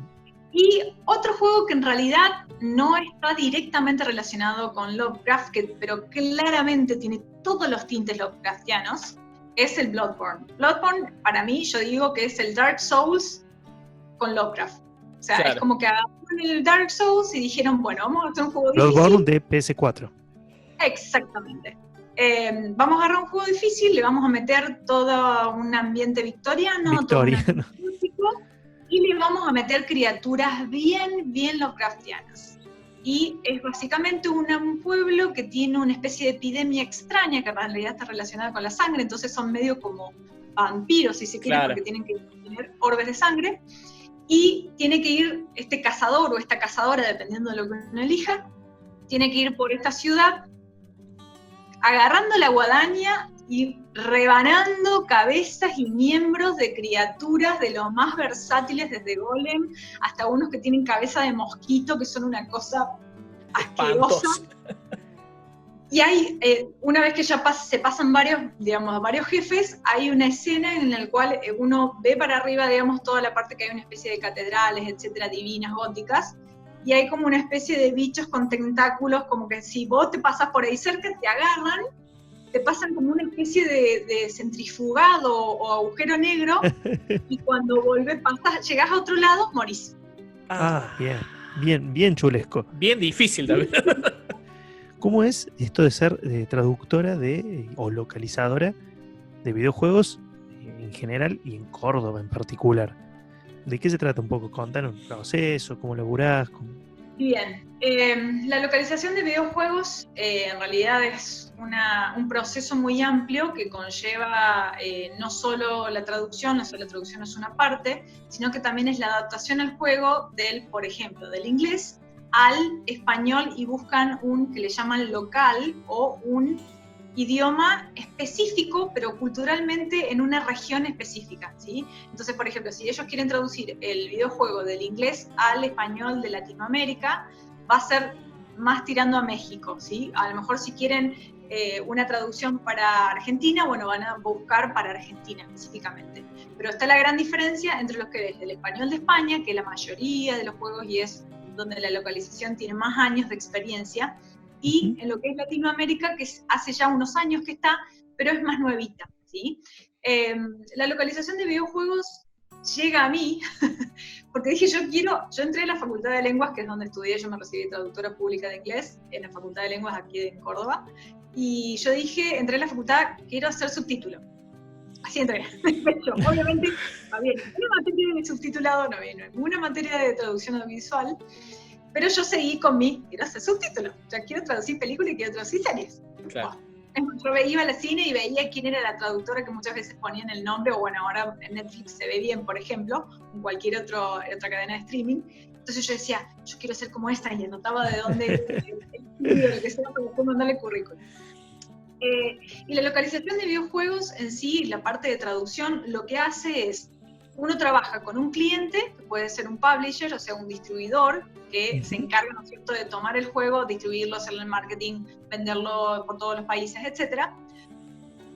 Y otro juego que en realidad no está directamente relacionado con Lovecraft, pero claramente tiene todos los tintes Lovecraftianos, es el Bloodborne. Bloodborne, para mí, yo digo que es el Dark Souls con Lovecraft. O sea, Claro. es como que agarraron el Dark Souls y dijeron, bueno, vamos a hacer un juego Bloodborne difícil. de PS4. Exactamente. Vamos a agarrar un juego difícil, le vamos a meter todo un ambiente victoriano, todo un Victoriano. ambiente místico, y le vamos a meter criaturas bien Lovecraftianas. Y es básicamente un pueblo que tiene una especie de epidemia extraña que en realidad está relacionada con la sangre, entonces son medio como vampiros, si se quiere, Claro. porque tienen que tener orbes de sangre. Y tiene que ir este cazador o esta cazadora, dependiendo de lo que uno elija, tiene que ir por esta ciudad agarrando la guadaña y rebanando cabezas y miembros de criaturas de los más versátiles, desde golem hasta unos que tienen cabeza de mosquito, que son una cosa asquerosa. Espantoso. Y hay, una vez que ya se pasan varios jefes, hay una escena en la cual uno ve para arriba, digamos, toda la parte que hay una especie de catedrales, etcétera, divinas, góticas, y hay como una especie de bichos con tentáculos, como que si vos te pasas por ahí cerca, te agarran, te pasan como una especie de centrifugado o agujero negro, y cuando llegás a otro lado, morís. Ah, bien chulesco. Bien difícil también. ¿Cómo es esto de ser traductora o localizadora de videojuegos en general y en Córdoba en particular? ¿De qué se trata un poco? Contanos un proceso, cómo laburás. Bien, la localización de videojuegos en realidad es un proceso muy amplio que conlleva no solo la traducción es una parte, sino que también es la adaptación al juego por ejemplo, del inglés al español, y buscan que le llaman local o un idioma específico, pero culturalmente en una región específica, ¿sí? Entonces, por ejemplo, si ellos quieren traducir el videojuego del inglés al español de Latinoamérica, va a ser más tirando a México, ¿sí? A lo mejor si quieren una traducción para Argentina, bueno, van a buscar para Argentina específicamente. Pero está la gran diferencia entre lo que es el español de España, que la mayoría de los juegos y es donde la localización tiene más años de experiencia, y en lo que es Latinoamérica, que hace ya unos años que está, pero es más nuevita, ¿sí? La localización de videojuegos llega a mí, porque dije, yo entré a la Facultad de Lenguas, que es donde estudié, yo me recibí traductora pública de inglés, en la Facultad de Lenguas aquí en Córdoba, y yo dije, entré a la facultad, quiero hacer subtítulo. Así entré. Obviamente, había ninguna materia de subtitulado, no había ninguna materia de traducción audiovisual, pero yo seguí con quiero hacer subtítulos, ya quiero traducir películas y quiero traducir series. Claro. Yo iba al cine y veía quién era la traductora que muchas veces ponían el nombre, o bueno, ahora en Netflix se ve bien, por ejemplo, en cualquier otra cadena de streaming. Entonces yo decía, yo quiero ser como esta, y anotaba de dónde, lo que sea, para después mandarle currículum. Y la localización de videojuegos en sí, la parte de traducción, lo que hace es, uno trabaja con un cliente, que puede ser un publisher, o sea, un distribuidor, que se encarga, ¿no es cierto?, de tomar el juego, distribuirlo, hacerle el marketing, venderlo por todos los países, etcétera.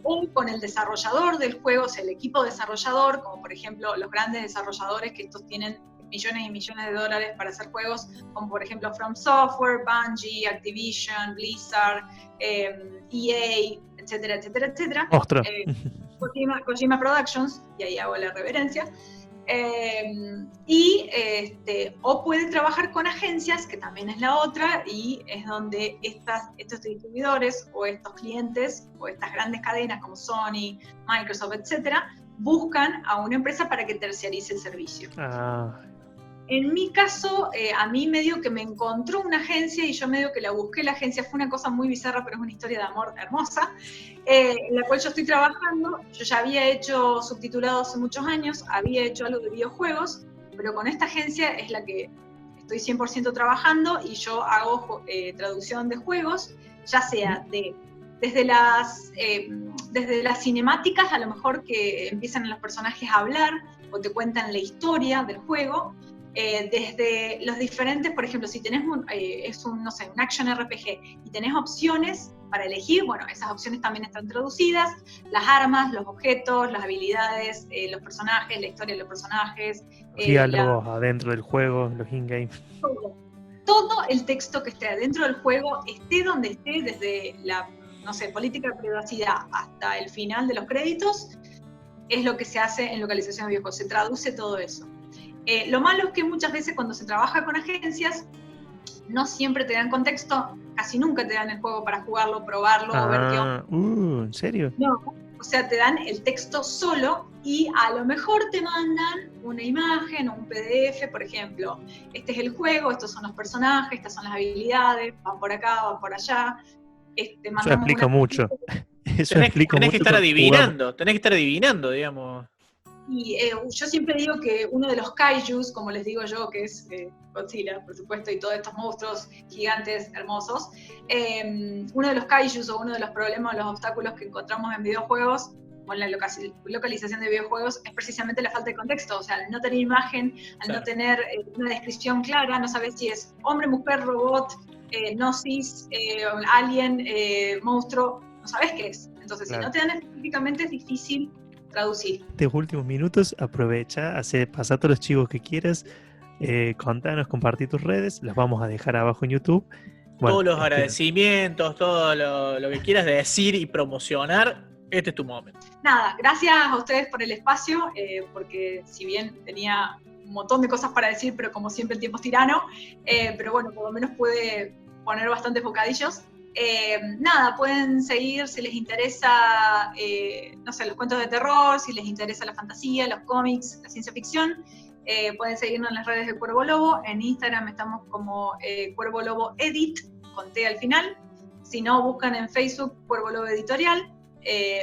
O con el desarrollador del juego, o sea, el equipo desarrollador, como por ejemplo los grandes desarrolladores, que estos tienen millones y millones de dólares para hacer juegos, como por ejemplo From Software, Bungie, Activision, Blizzard, EA, etcétera, etcétera, etcétera. Ostras. Kojima Productions, y ahí hago la reverencia. O puede trabajar con agencias, que también es la otra, y es donde estos distribuidores o estos clientes o estas grandes cadenas como Sony, Microsoft, etcétera, buscan a una empresa para que terciarice el servicio. En mi caso, a mí medio que me encontró una agencia y yo medio que la busqué. La agencia fue una cosa muy bizarra, pero es una historia de amor hermosa, en la cual yo estoy trabajando. Yo ya había hecho subtitulado hace muchos años, había hecho algo de videojuegos, pero con esta agencia es la que estoy 100% trabajando, y yo hago traducción de juegos, ya sea desde las cinemáticas, a lo mejor que empiezan los personajes a hablar o te cuentan la historia del juego, desde los diferentes, por ejemplo, si tenés un action RPG y tenés opciones para elegir, bueno, esas opciones también están traducidas, las armas, los objetos, las habilidades, los personajes, la historia de los personajes. Diálogos adentro del juego, los in-game. Todo el texto que esté adentro del juego, esté donde esté, desde la, política de privacidad hasta el final de los créditos, es lo que se hace en localización de videojuegos, se traduce todo eso. Lo malo es que muchas veces cuando se trabaja con agencias, no siempre te dan contexto, casi nunca te dan el juego para jugarlo, probarlo, ver qué onda. ¿En serio? No, o sea, te dan el texto solo y a lo mejor te mandan una imagen o un PDF, por ejemplo. Este es el juego, estos son los personajes, estas son las habilidades, van por acá, van por allá. Eso explica mucho. Tenés que estar adivinando, digamos. Y yo siempre digo que uno de los kaijus, como les digo yo, que es Godzilla, por supuesto, y todos estos monstruos gigantes, hermosos, uno de los kaijus o uno de los problemas o los obstáculos que encontramos en videojuegos, o en la localización de videojuegos, es precisamente la falta de contexto. O sea, al no tener imagen, al no tener una descripción clara, no sabes si es hombre, mujer, robot, gnosis, alien, monstruo, no sabes qué es. Entonces, si no te dan específicamente, es difícil traducir. Estos últimos minutos, aprovecha, pasá todos los chivos que quieras, contanos, compartí tus redes, las vamos a dejar abajo en YouTube. Bueno, todos los agradecimientos, todo lo que quieras decir y promocionar, este es tu momento. Nada, gracias a ustedes por el espacio, porque si bien tenía un montón de cosas para decir, pero como siempre el tiempo es tirano, pero bueno, por lo menos pude poner bastantes bocadillos. Nada, pueden seguir si les interesa, los cuentos de terror, si les interesa la fantasía, los cómics, la ciencia ficción. Pueden seguirnos en las redes de Cuervo Lobo. En Instagram estamos como Cuervo Lobo Edit, con T al final. Si no, buscan en Facebook Cuervo Lobo Editorial.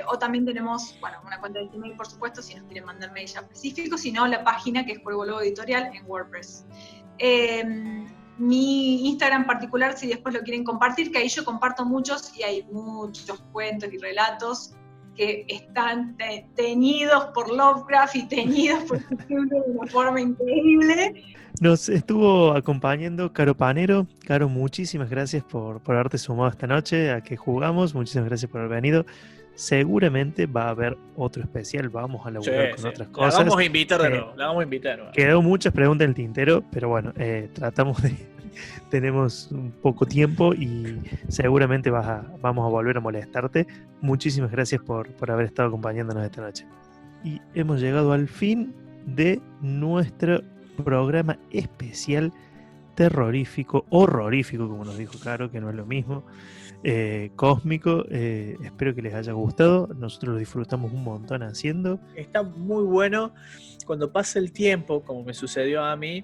O también tenemos, una cuenta de email, por supuesto, si nos quieren mandar mail ya específico. Si no, la página que es Cuervo Lobo Editorial en WordPress. Mi Instagram particular, si después lo quieren compartir, que ahí yo comparto muchos y hay muchos cuentos y relatos que están teñidos por Lovecraft y teñidos por Cthulhu de una forma increíble. Nos estuvo acompañando Caro Panero. Caro, muchísimas gracias por haberte sumado esta noche a Que Jugamos. Muchísimas gracias por haber venido. Seguramente va a haber otro especial, vamos a laburar con otras cosas. La vamos a invitar de nuevo. Quedó muchas preguntas en el tintero, pero bueno, tratamos tenemos un poco tiempo y seguramente vamos a volver a molestarte. Muchísimas gracias por haber estado acompañándonos esta noche. Y hemos llegado al fin de nuestro programa especial terrorífico, horrorífico, como nos dijo Caro, que no es lo mismo. Cósmico, espero que les haya gustado. Nosotros lo disfrutamos un montón haciendo. Está muy bueno cuando pasa el tiempo, como me sucedió a mí,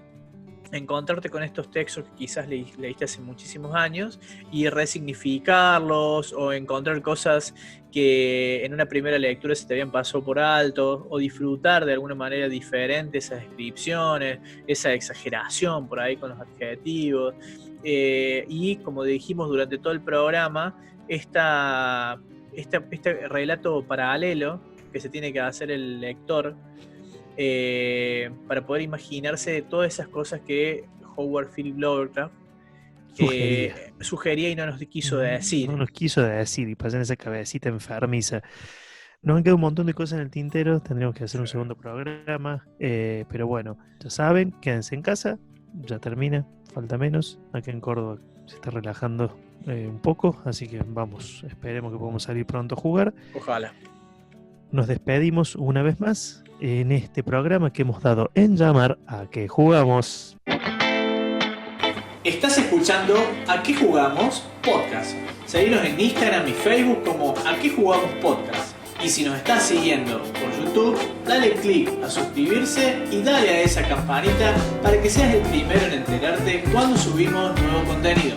encontrarte con estos textos que quizás leíste hace muchísimos años y resignificarlos, o encontrar cosas que en una primera lectura se te habían pasado por alto, o disfrutar de alguna manera diferente esas descripciones, esa exageración por ahí con los adjetivos. Y como dijimos durante todo el programa, este relato paralelo que se tiene que hacer el lector para poder imaginarse todas esas cosas que Howard Philip Lovecraft sugería y no nos quiso decir. No nos quiso decir y pasan esa cabecita enfermiza. Nos han quedado un montón de cosas en el tintero, tendríamos que hacer un segundo programa, pero bueno, ya saben, quédense en casa, ya termina, falta menos. Aquí en Córdoba se está relajando un poco, así que vamos, esperemos que podamos salir pronto a jugar. Ojalá. Nos despedimos una vez más en este programa que hemos dado en llamar A Que Jugamos. Estás escuchando A Que Jugamos Podcast. Seguinos en Instagram y Facebook como A Que Jugamos Podcast. Y si nos estás siguiendo por YouTube, dale click a suscribirse y dale a esa campanita para que seas el primero en enterarte cuando subimos nuevo contenido.